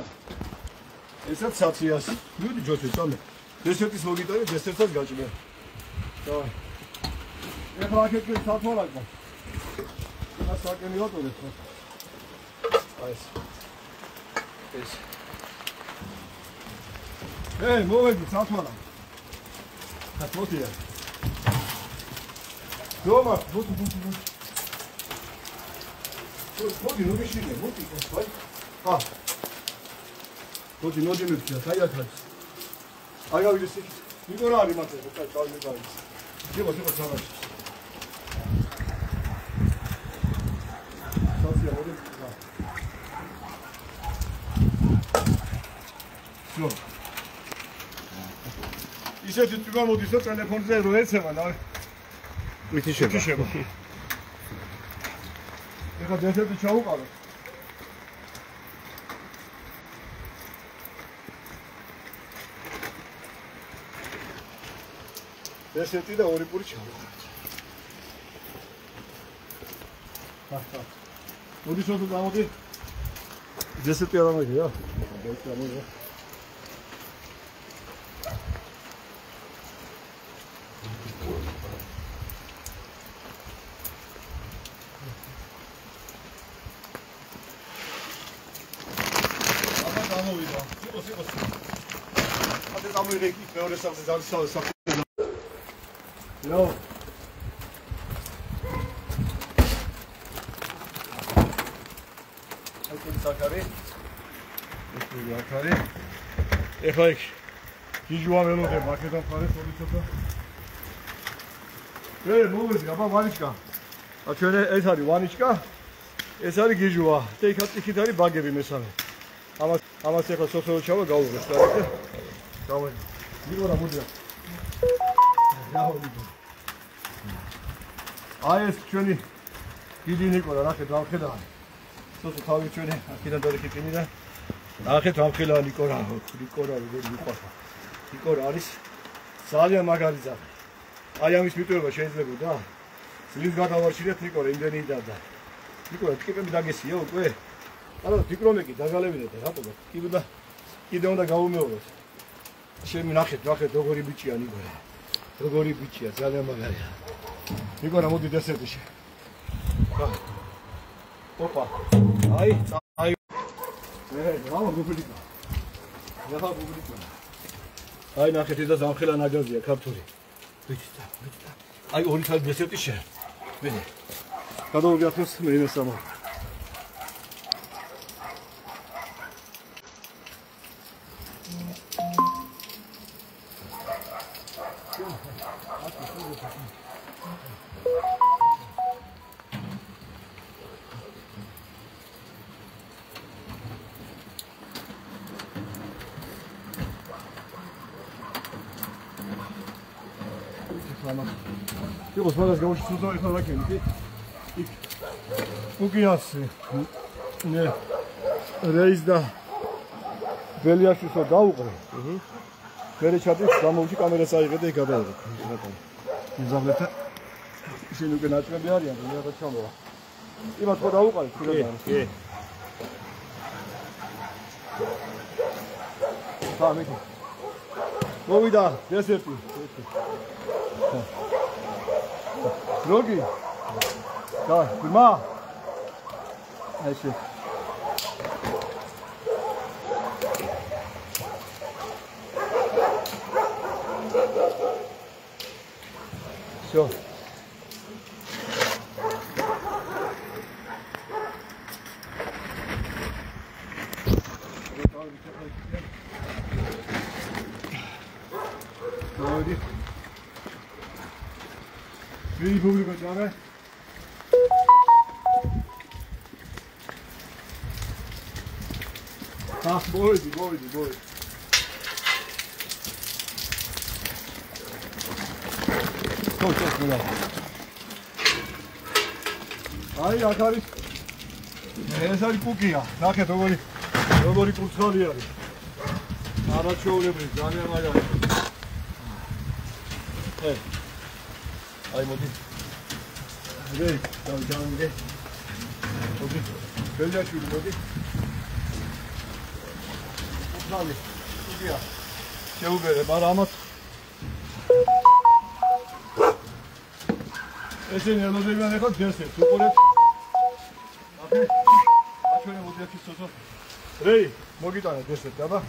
ესაც საციას. მიდი ჯოშე წამე. დესერტის მოგიტანე, დესერტსაც გაჭმე. დავай. ეხლა აქეთკენ სათვალაკო. მას საკენი ვატოდეთ ხო? აი ეს. მოვედი სათვალა. მოდია. დომა, მოდი. მოდი, ნუ მიშინე, მოდი, ვაი. მოდი მივიდა, აი აქ არის. აი გავიდეს იქ. ნიკოლა არის მათე, წავიდე. ჯება საღამოში. საცია მოდი. ნო. ისეთი თქმა მოდის და ტელეფონზე რო ეცემა და მითიშება. ეხლა დესერტი ჩაუყარო. დესერტი და ორი პური ჩაუყარო. მოდი შოთო გამოდი. დესერტი არ ამოიღია? დესერტი ამოიღია. ამოიღე იქ მეორე სახლზე ძალისავე სახლი. ნო. აი ეს საკარი. ეს საკარი. ეხლა იქ გიჟუა ველოდე მაკედონ ხარეს ორი ცოტა. მოვედი, აბა ვანიჩკა. ჩვენ ეს არის ვანიჩკა. ეს არის გიჟუა. და იქით არის ბაგები მესამე. ამას ეხლა სოფელო ჩავა გაუღეს და დავაი. ნიკოლა მოდია. აი ეს ჩვენი დიდი ნიკოლა ნახეთ ამხედა. სულ თავი ჩვენი აქედან დორიქი წინი და ნახეთ ამხედა ნიკოლა როგორი მიყვარს. ნიკოლა არის ძალიან მაგარი ძაღლი. აი ამის მიტოვება შეიძლებოდა? ძლივ გადავარჩინეთ ნიკოლა იმდენი და ნიკოლა ტკიპები დაგესია უკვე? არა დიპლომები დაგალებინეთ რატო და კიდე უნდა გაუმეოროთ. შემი ნახეთ როგორი ბიჭია ნიკოლა. როგორი ბიჭია ძალიან მაგარია. ნიკოლა მოდი დესერტში. ოპა. აი. რა გუბლიკა. აი ნახეთ ეს და ზამხელა ნაჯაზია ქართული. ვიცით. აი ორი თალი დესერტი შე. ვინე. გადავგახოს მე იმასამა. იყო სხვადასხვა გამოში სულთან ერთად ვაკენი კი? იქ. უკიასი. ნე. რეის და ბელიაშვილს რო დაუყრე. მერე ჩადის გამოვში კამერას აიღე და იქ გადავიდე. მიზაღლეთა ისინი უკვე ნაჭრები არიან, რა ჩამოვა. იმათ ხო დაუყარეთ ხილიდან. კი. მეკი. მოვიდა დესერტი. Rogi. Da, kurma. Ayşe. Все. Rogi. Vedi pubblico già, Ah, boidi. Scusa. Ai, akari. ეს არის კუკია. ნახეთ როგორი კურცხალი არის. არაჩვეულებრივი, ძალიან მაგარი. აი მოდი. დავჯანმე. მოდი. ბელჯაშვილი მოდი. კურცხალი. კუკია. შეუბერე, მაგრამ ამათ ესენი ელოდებიან ახლა დესერტს უყურეთ. აფე. აჩვენე მოდი აქ ისოსო. რეი, მოგიტანა დესერტი, აბა.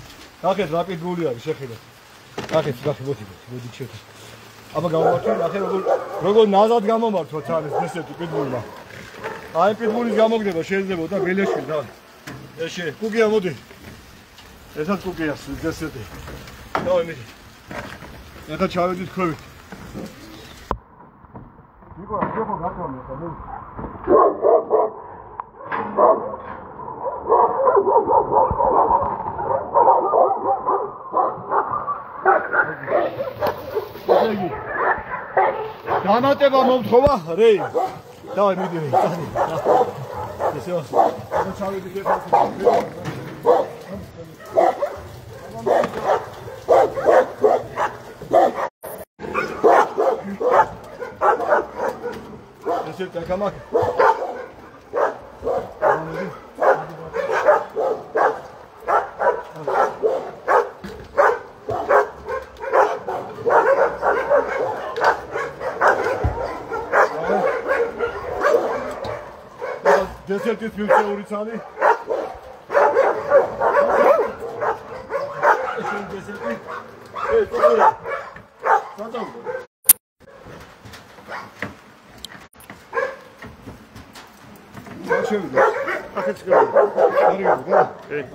ნახეთ რა პიტბული არის, შეხედეთ. ნახეთ, მოდი შეხედეთ. აბა გამომართვე, ნახე როგორ ნაზად გამომართვათ არის დესერტი პიტბულმა. აი პიტბულის გამოგდება შეიძლება და ბელეშვილი და ეშე, კუკია მოდი. ესაც კუკიას დესერტი. დავი მიდი. ეხლა ჩავედით ქვევით. Nicola, dopo gatto განათება მომთხოვა რეი. დავай მიდი რეი. ესეო. და ჩავედი ხე. Cerca cama. Desertis filtreuricani. Deserti. Todo. Tanto. Şöyle. Bakın çıkarıyor. Arıyor değil mi? Evet.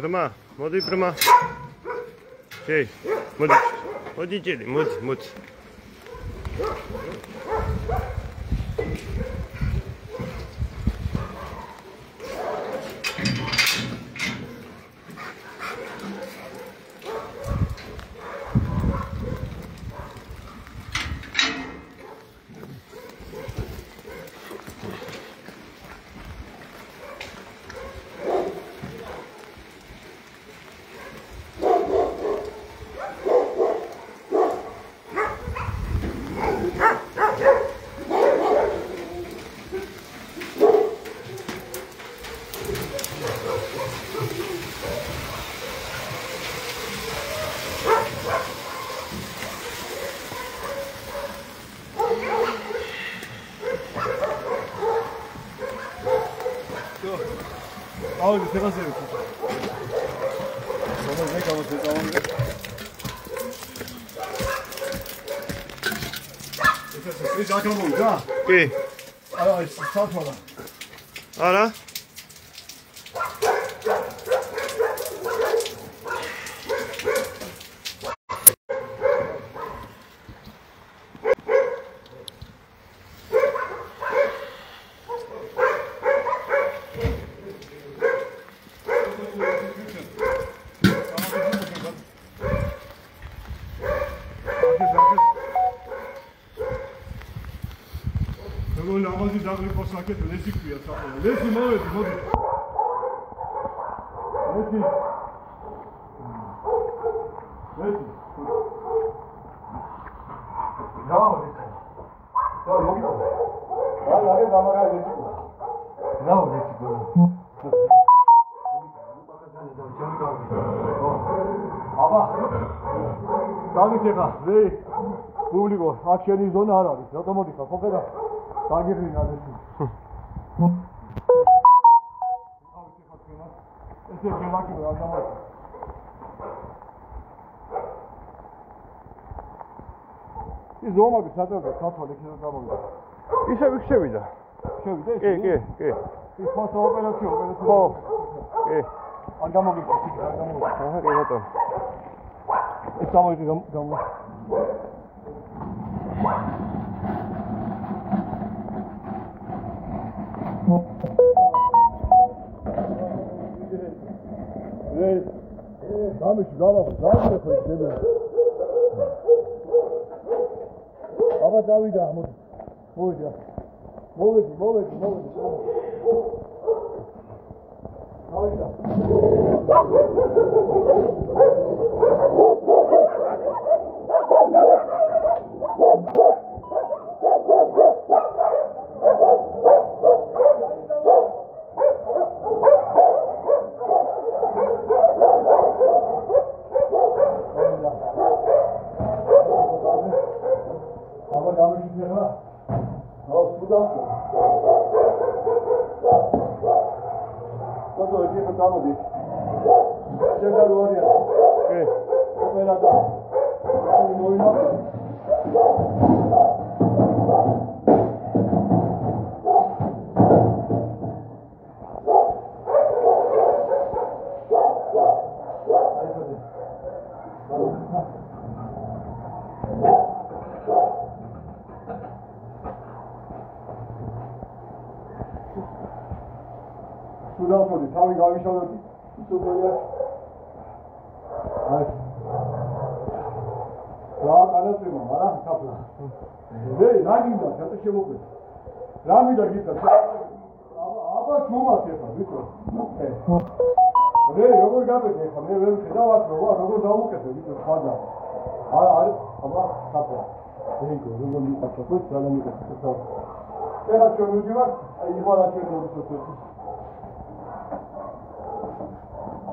ბრმა, მოდი ბრმა. შეი, მოდი. მოდი ჭირი, მოდი. აუ, ფეხაზე ვიქო. სულ მეკავე. ეს აკამოვიდა? კი. არა, ეს საფონა. არა? როგორ ამაზე დაგრიფოს საკეთო, ეს იქვია საფონა. ლესი მოვედი, მოდი. ლესი. დავა, მოგი. რა გამაგა ლესი. დავა, ლესი. აბა. დაგიქეხა, ვეი. პუბლიკო, აქ შენი ზონა არ არის. რატომ მოდიხარ, ყოფელა? დაგიხრინა ლესი. ესე გელაკი რა გამოიწვია. ის ზომაგი სადაა საფალე იქნება გამოვიდა. ისე ვიქშევიდა. შევიდა? კი. ის ფოტო ოპერაცია. ხო. კი. არ გამოგიქცე, არ გამოგიქცე. აჰა, კი ბატონო. ეს გამოიწვია გამო. დამიში გავახო ხო შეიძლება. აბა დავიდა, მოდი. მოვედი. დავიდა. Come სულავთოდი თავი გავიშალოთ ისოთია აი რა განაწილო არა საფლა ვეი ნაგინდა ხატი შემოყვე რა მიდა გიქა აბა ჩუმათ ეხა ვიცი ვეი როგორ გაბედე ხა მე ვერ ხედავ აქ როგორ დავუკეთე ვიცი ხადა არა აბა საფლა ვეი როგორ მიყავ ძალიან მიყავ ეხა შემოვიდივარ აი იხვალა შემოვიდო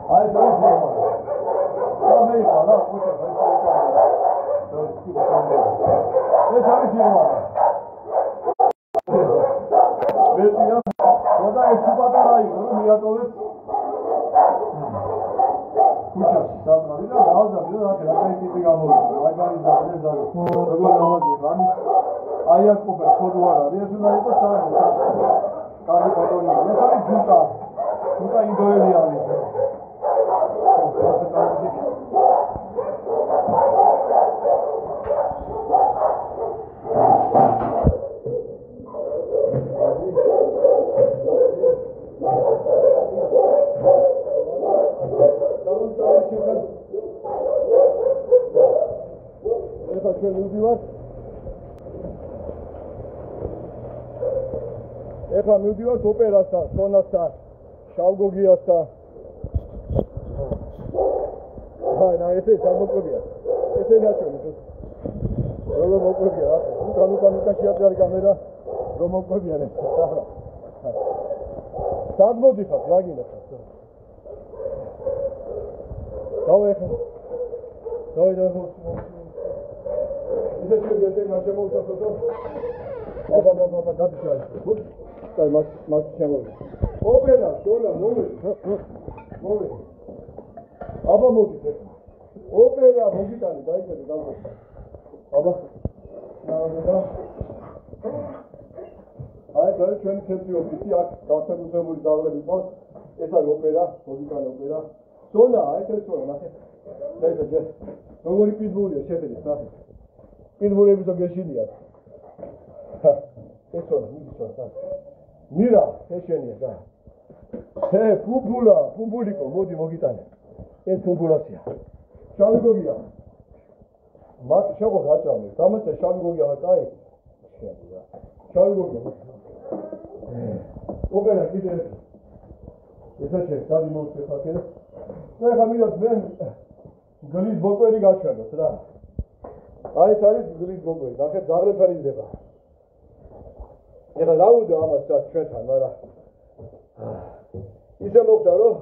აი დაიწყო. რა მეიყალა, ხოჭა, ეს არის ირმა. მეტია, და ეს პატარა იყო, რომ მიატოვეს. ხუჩა, სამარი და გავზარდი და რა ტიპი გამოვიდა. აი გარიზა, როგორ ამაზე ამის აი აქ ყოფა ხოდო არ არის, ეს უნდა იყოს სამი. კარი პატონი, ეს არის ჯუტა. ჯუტა ინდოელი არის. ეხლა მივდივართ ოპერასთან, სონასთან, შავგოგიასთან. ესე გამოყვებია. ესე ნაჩვენებს. რომ მოყვებია, უკან შეაჭარი კამერა, რომ მოყვებიან ეს. სად მოდიხარ, რა გინახავს? დავეხა. ისე შეგეძენ შემოუწევთ. აბა გადაჭარი. აი მას შემოვიდა. ოპერა, დოლა, მოვე. აბა მოდით. ოპერა მოგიტანი, დაიწერე დავხო. აბა. აი դա ჩვენი თეთრი ოფისი აქ დასაბუთებული დავლები ყავს. ეს არის ოპერა, მოდიტანი ოპერა. ზონა, აი ეს ზონა, ნახე. დაიწერე. როგორი პიტბულია შეხედეთ, ნახე. პიტბულები তো გეშინია. ეს ზონა, მიდიშა. მირა, ეშენია და. ფუბულიკო, მოდი მოგიტანე. ეს ფუბულაცია. შავი გოგია. მათ შეგო გაჭამე. დამეცე შავი გოგია ვატაი. შეა. შავი გოგია. ოპერა კიდე. ესა შეცადი მოვწეხაკე. მე ხამილად მე გლის ბოკვერი გაჩვენოთ რა. აი ეს არის გლის ბოკვერი. ნახეთ ზაღრებთან იზრდება. ეხლა დავუდო ამას ჩვენთან, მაგრამ ისე მოხდა რომ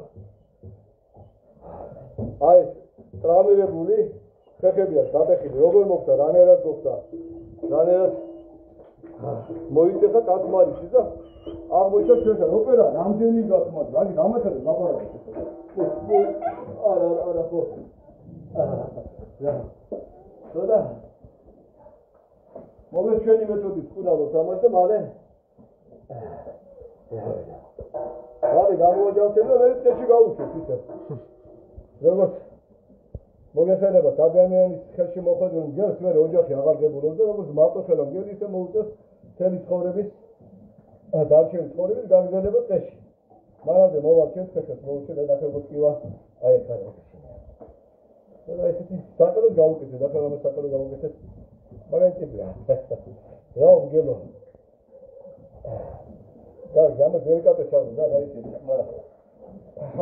აი ტრამირებული ხეხებია გადახილი, როგორ მოხდა, რანაირად მოხდა. რანაირად მოიწეთა კაცმარიში და აღმოჩნდა ჩვენთან ოპერა რამდენი გახმართ, რაგი დამატებთ ლაპარაკი. არა ხო. და მოგე ჩვენი მეთოდით ვკურავნოთ ამას და მალე გამოვაჯავთ და მე წეში გავუშვით ისე. როგორც მოგესალმებით ადამიანის ხელში მოხვედრილ მგელს მე ოჯახი აღარ გებულობს და როგორც მარტო ხელა მგელი ისე მოუწევს მთელი ცხოვრების დარჩენის ცხოვრების გაგრძელება წეში. მანამდე მოვარჩევთ ხეხებს, მოვუჩვენთ და ნახევარს კივა აი ეს არის. და ესეთი საკალოდ გავუკეთეთ, ახლა საკალოდ გავუკეთეთ. მაგრამ ტიპია. რა მგელო. და გამო დელიკატე ჩავდა და დაიჭირე, მაგრამ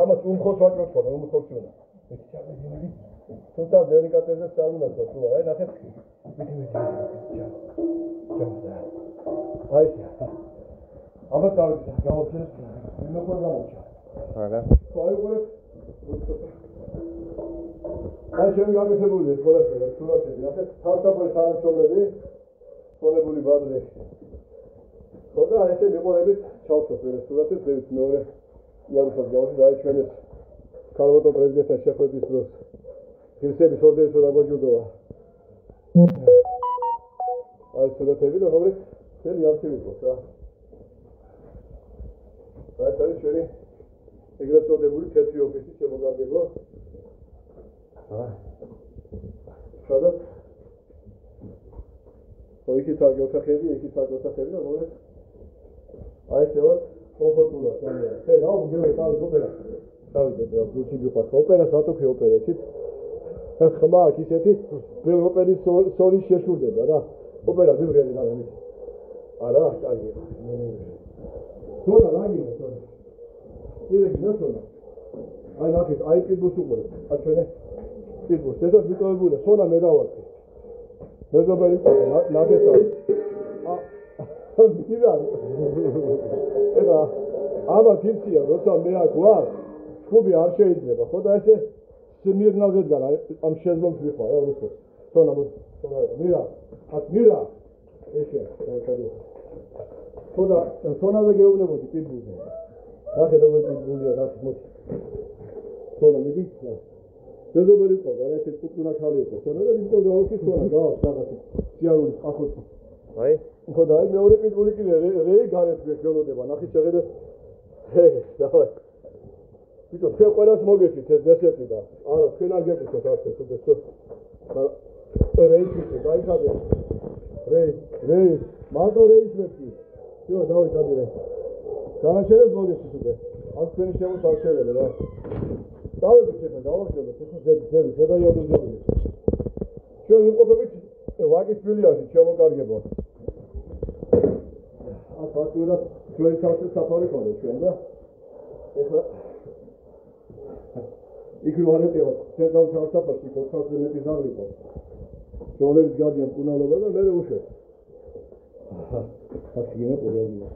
ამას უმხოს ვაჭრობ ხოლმე, უმხოს უნდა. ეს ჩავედინები. თუმცა დელიკატეზე წავიდა თუ არა, ნახეთ. აი აბა დავიწყე, გავუჩერეთ. ნუ გამოვჩა. არა. ყოლე აი ჩემი გაკეთებული ეს ყველაფერი, სურათები, ნახეთ, თავდაპირველი თანამშრომლები, ხონებული ბადრე. ხოდა ესე მიყოლებით ჩავწოთ ეს სურათებს, დევით მეორე იარუსას გავუშვით, აი ჩვენს ქალბატონ პრეზიდენტთან შეხვედრის დროს ღირსების ორდენით დაგვაჯილდოვა. აი სურათები და როგორ წელი არქივი ყავს რა. აი ეს არის ჩვენი ეგრეთ წოდებული თეთრი ოფისის შემოგარგება. სადა? ოიქი თაგი ოთახები, ერთი თაგი ოთახები და როგორ? აი ესე ვარ კომფორტულად ძალიან. რა მოგევა თავი ოპერა. თავი და ბუჩი გიყავს ოპერას რატო ოპერეთით? ხმა აქ ისეთი ბელ ოპერის სოლის შეშურდება რა. ოპერა მივღები და მე. არა, კარგია. სოლა რაგია სოლა. ისე გინასოლა. აი ნახეთ, აი პიტბულს უყურე. აჩვენე. პიტბულს ეს ვიტოვებული, სოლა მე დავარქე. მეზობელი ნახეთა. მირა. ება აბა გიცია, როცა მე აქ ვარ, ხუბი არ შეიძლება, ხო და ესე მირნავზე დგარა, ამ შეზლომს ვიხარ რა რუსო. სოლა მირა. აქ მირა. ესე, კადო. ხოდა სონაზე გეუბნებოდი პიტბულზე. ნახე როგორ პიტბულია, ნახე მოდი. სოლა მიდი. მეზობელი ყავდა, რა ესე კუთხუნა ხალი იყო. სოლა და იმიტომ დავიქი სოლა, გავა რაღაცა. სიარული ახოთი. აი, ხოდა აი მეორე პიტბული კიდე რეი გარეთ გველოდება, ნახე შეხედე. დავай. Vito, ce quellas mogeti, ce deseti da. Ara, ce n-ar ghepi să facă, să găsesc. Reisi, dai cade. Reis. Maldo reis veti. Eu dau uita direct. Sana cereți mogeti tu de. Azi pe niște mult au cerele, da. Dau de ce, dau de ce, ce da eu de ce. Ce nu copăvici, vagi spilia și ce mă cargebo. Asta tu era, tu ai căutat safari cu ce, da? Esa იქნებოდა ცენტრალურ სამსახურში კონტრაქტზე მეტი ზაღლი იყო. ჯოლების გარდიან კუნალობა და მე უშე. აქ გინე პრობლემა.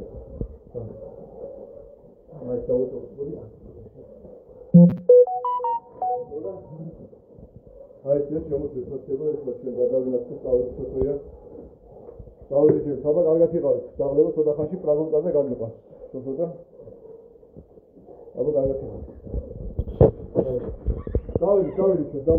აი საუბრობდი. აი ეს შემოწესება ეს ჩვენ გადავინახეთ საუბრობია. საუბრობდი საბა კარგად იყავით. ზაღლება ცოტა ხანში პრაგონკაზე გამიყავს. ცოტა. აბა კარგად იყავით. Davide,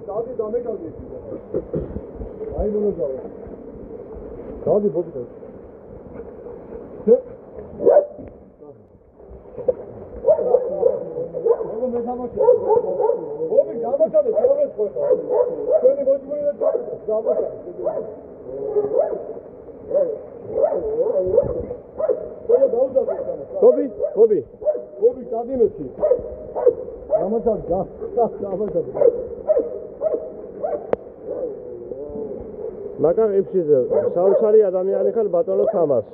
Dadi dame geldi. Ay bunu da. Dadi bu da. Oğlum ne zaman çıktı? Oğlum gama çaldı. Devlet koy. Şöyle boşuna gama çaldı. Böyle davul da sana. Hobi. Hobi dadi mi ki? Gama çaldı. Gama çaldı. მაგარ იფშიზე საოცარი ადამიანი ხარ ბატონო თამას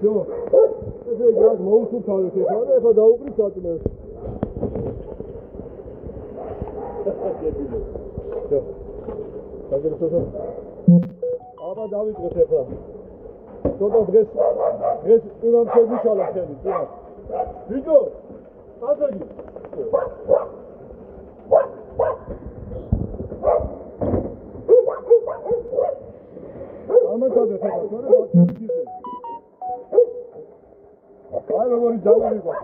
Jo, ეს ეგ მოუსუფთავე ხება და ეხლა დაუყრი საწმეს. Jo. დაგერწოთა. აბა დავიწყეთ ეხლა. ცოტა დღეს იმამ შეგვიშალა ხელი, წინა. ვიჯო, ასაგი. ამათადა ხება, თორე ბაჭი. აი როგორი ჯამები გვაქვს,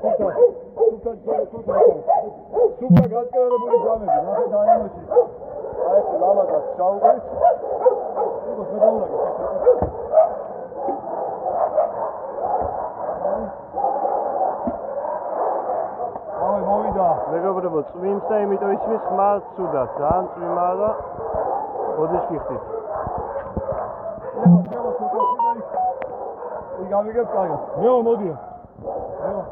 სუფთა გაწკარებული ჯამები, ნახე დაიმოში. აი ეს ლამაზად ჩაუღეს. იყოს მედაუნაგა. აი მოვიდა. მეგობრებო, წვიმს და იმიტომ ისმის ხმა ცუდად, ძალიან წვიმაა და ოდიშ გიხდით. ეხლა სუფთაში და იქ გავიგებ კარგად. მეო მოდია. მეო.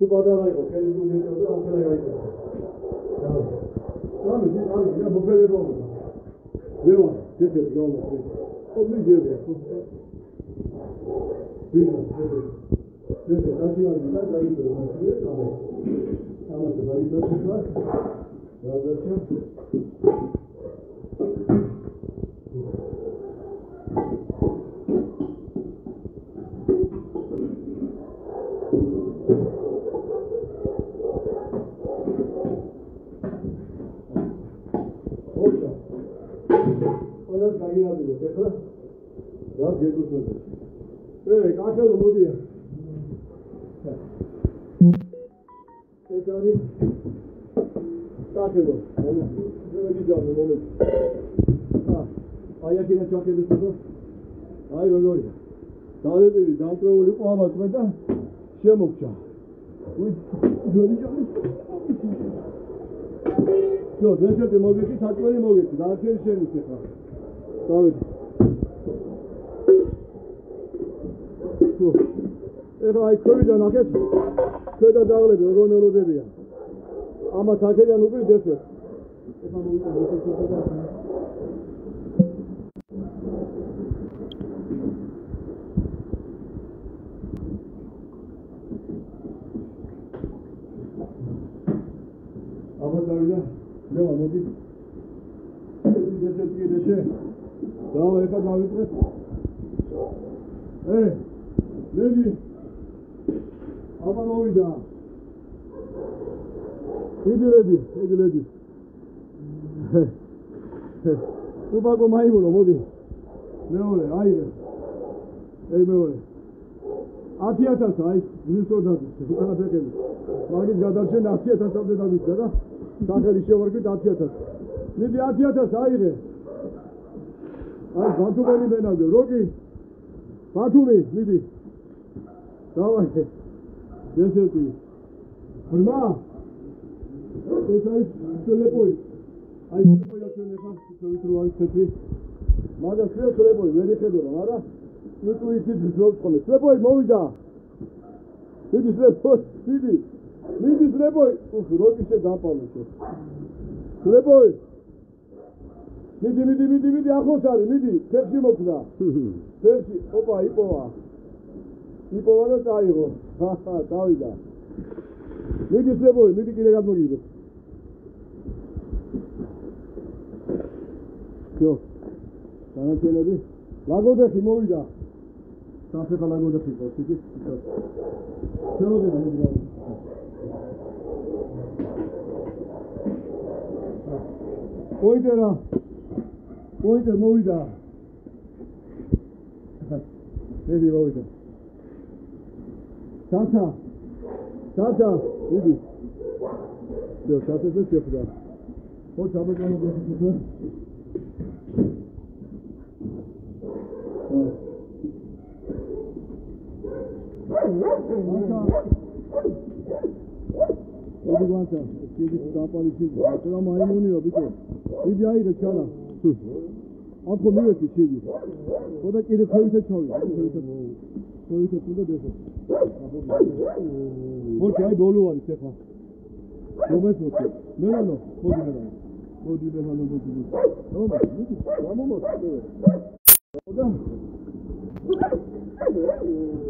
თუ პატარა იყო ხელი გუდეჭო და ამხელა გაიწევა სამი და მოფერება უნდა ლევა ძეთები გამოსვი ობლი ჯერე ვინა ძეთე დაჭირა და დაიწევა მაგრამ ამას დაიწევა რაზეჩა ეხლა რა გეკუთვნოდა? კახელო მოდია. ეს არის კახელო. მომენტი. აი აქედან ჩაკეტეს და აი როგორია. დალებილი დამტრეული იყო ამას მე და შემოგჭა. დესერტი მოგეცი, საჭმელი მოგეცი, დაარჩენი შენის ეხლა. დავით. ეხლა აი ქვევიდან ნახეთ, ქვედა დაღლები როგორნელოდებია. ამას აქედან უკვე დესერტ. ეხლა მოვიდა დესერტი და დავიდა, ლევა მოდი. დესერტი დეშე. დავა ეხლა დავიწყეთ. ლევი. აბა მოვიდა. იდილედი. უპაკო მაიმუნო მოდი. მეორე, აიღე. მეორე. 10,000 აი, ნისოდადი, უკანა ფეხები. მაგის გადარჩენა 10,000-ამდე დავიწყე და სახელი შევარკვით 10,000. მიდი 10,000 აიღე. აი ბათუმელი მენაგე, როკი. ბათუმი, მიდი. დავაი. დესერტი. ბრმა. ეს არის სლეპოი. აი სლეპოი ჩვენ ახლა შევიტრო არის ცეთრი. მაგას სლეპოი ვერ იხედო, არა? ინტუიცით გძლობს ხოლმე. სლეპოი მოვიდა. მიდი სლეპოი, მიდი. მიდი სლეპოი. როკი შედაპალო. სლეპოი. მიდი, ახლოს არის, მიდი, ფერში მოკვდა. ფერში, ოპა, იპოვა. იპოვა და წაიღო. დავიდა. მიდი სლეპოი, მიდი კიდე გადმოგიგდო. всё. დანარჩენები. ლაგოდეხი მოვიდა. საფეხა ლაგოდეხი ყავს, იგი. შემოდება მიდი. Pointer mოვიდა. მიდი მოვიდა. Tata, მიდი. всё, tata და შეხვდა. ხო, ჩაბეჭანო გიხსნა. ოდი გვანტა, ეს დაპალისი, რა მაიმუნიო ბიჭო. მიდი აიღე ჩანა. აბო მივეცი შედი. ხოდა კიდე ხევითე ჩავი. ხევითე თუნდა დეფო. მოდი აი ბოლო არის ეხლა. მომეცოდი. მელანო, მოდი მელანო. მოდი. მიდი, გამომოდი. ხოდა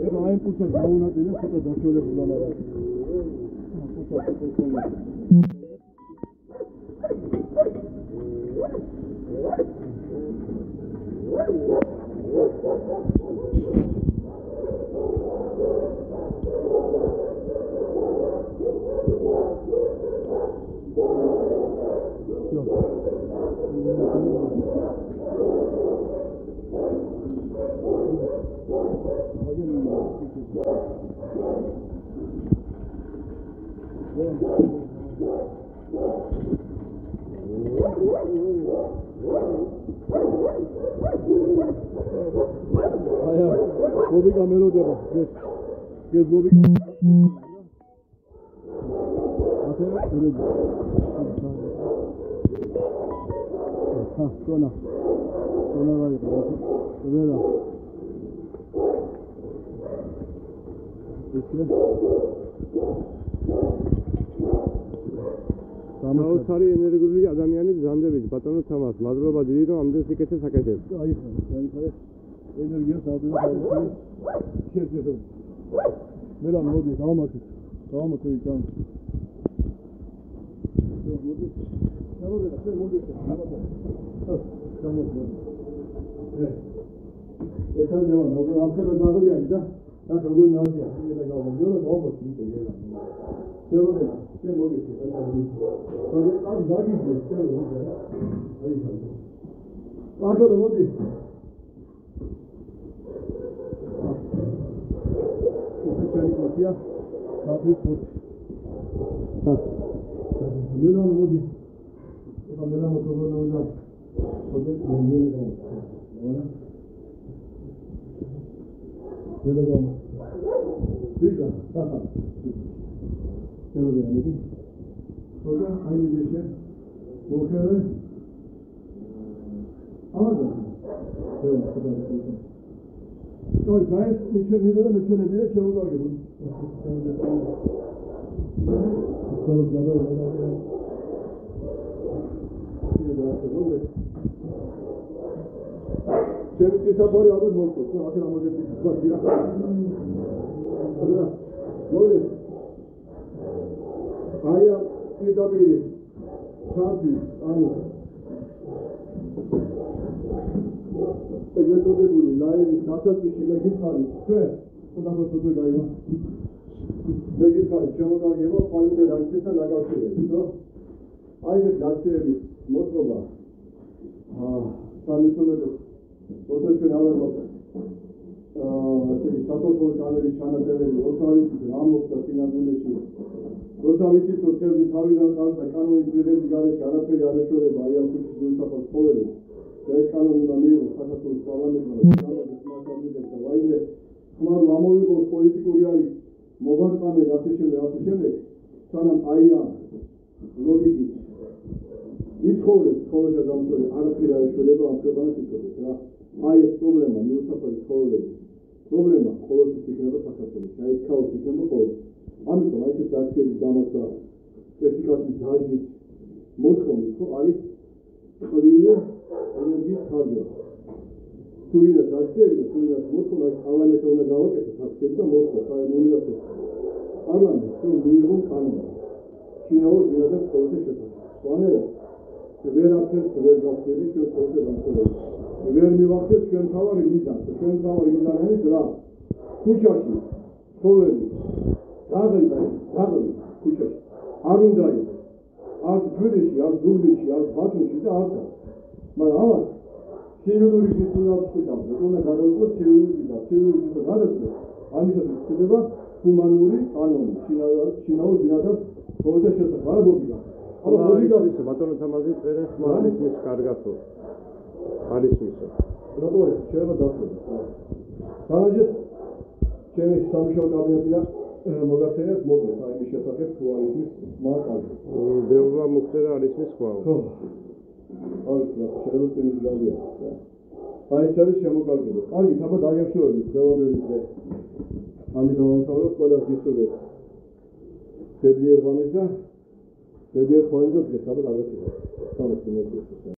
ეხლა აი პუცა გაუნაწილე, ცოტა დაშველებულა მაგრამ. Bobika melodeba. Kes bobika. Atera uredi. Kona vai. Vera. İşte. Საოცარი ენერგიული ადამიანი გზანდებით ბატონო თამას. მადლობა დიდი რომ ამდენ სიკეთეს აკეთებს. აი ხარ ენერგიას ავდივარ შეძლებო. მე რა მოდი გამომაკეთე თან. მოდი. გამოდე და მოდი. გამოდე. ეხლა ძმა ამ ხელა დაღლიანი და აქ როგორ ნავია შეიძლება გავაგზავნო და ალბათ მიწევია. შევოდე. შენ მოდი. აი დაგიძე შევოდე. აი ხარ. ბატონო მოდი. ჩალიკოსია საფრის ფოთი. მელან მოდი. ეხლა მელან მოთხოვნა ხოდე მელან გავა. არა. მელან გავა. ვიდა. შევიდე მოდი. ხოდა აი მიდეშე. მოხერე. ამაზე. შევიდე. Той знаешь, ничего не надо, ничего не берет, чего говорю. Все собой я вот могу, а ты нам может быть квартира. Да. Говорит. А я и добили. Шанти, ану. ეგეთოდებული ლაივის დასაწყისში მეგიხარი ჩვენ ხოდახოსოდე გაივა მეგიხარი შემოგაგება პოლიტე რაკეთებთან დაკავშირებით ხო აი ეს აქციების მოწყობა სამიწონებო ოთარ ჩვენ ავერბობთ ესეთი სათოფური კამერის ჩანაწერები ოთარის რა მოხდა სინამდვილეში როცა ვიცით რომ თევზი თავიდან ყავს და კანონის მიღების გარეშე არაფერი არ ეშორება აი ამ ქუჩის გულსაფრთხო ცხოველებს ეს კანონი მიიღო საქართველოს პარლამენტმა და გამოდეს მასწავლებლებს და ვაიმე ხმარ ამოვიღოს პოლიტიკური არის მოვარწამე ასე შემდეგ სანამ აი ამ ლოგიკით იცხოვებს ცხოველთა დამწვარი არაფერი არ ეშველება ამ ქვეყანას იცხოვებს რა აი ეს პრობლემა მიუსაფარი ცხოველების პრობლემა ყოველთვის იქნება საქართველოში აი ეს ქაოსი იქნება ყოველთვის ამიტომ აი ეს აქციების დამარცხვა სერტიფიკატის დაჟით მოთხოვნით ხო არის ხვილი ენერგიის ხარჯვა. თუ ვინაც აქციები და თუ ვინაც მოთხოვნა, აი პარლამენტი უნდა გავაკეთოს აქციები და მოთხოვნა, აი მონიტორი. პარლამენტი მიიღო კანონი. შინაურ ბინადარ ყოველთვის შესაძლოა. ვანერა ვერაფერს ვერ გავხდები ჩვენ ყოველთვის დამცველები. ვერ მივახდეთ ჩვენ თავარი მიზანი. ჩვენ თავარი მიზანი არის რა? ქუჩაში ცხოველი დაღლი ქუჩაში არ უნდა იყოს. არც თბილისში, არც დუბლინში, არც ბათუმში და არც მაგრამ ამას ცივილური გზით უნდა გადავიდოს ცივილური გადაწყვეტა ამისათვის ხდება ჰუმანური კანონი შინაურ ბინადარს ყოველთვის შესაძლოა არა ლოგიკა აბა ლოგიკა ის ბატონო თამაზის წერენ ხმარის მის კარგათო არის მისო რატომ შეიძლება დაშვება სანაჯეთ ჩემი სამშობლო კაბინეტია მოგახსენეთ მოკლედ აი მის შესახებ თუ არის მის მარკალი დევლა მუხტერა არის მის ხმაო ხო არის რა შეიძლება წინის გაზია აი ეს არის შემოგარგება კარგი თაბა დაგემშვიდობებით ხელოვნების დღე ამიტომ დავამთავროთ ყველას გისურვებთ შედიერ ღამეს და შედიერ ხოლმე დღეს თაბა დაგემშვიდობებით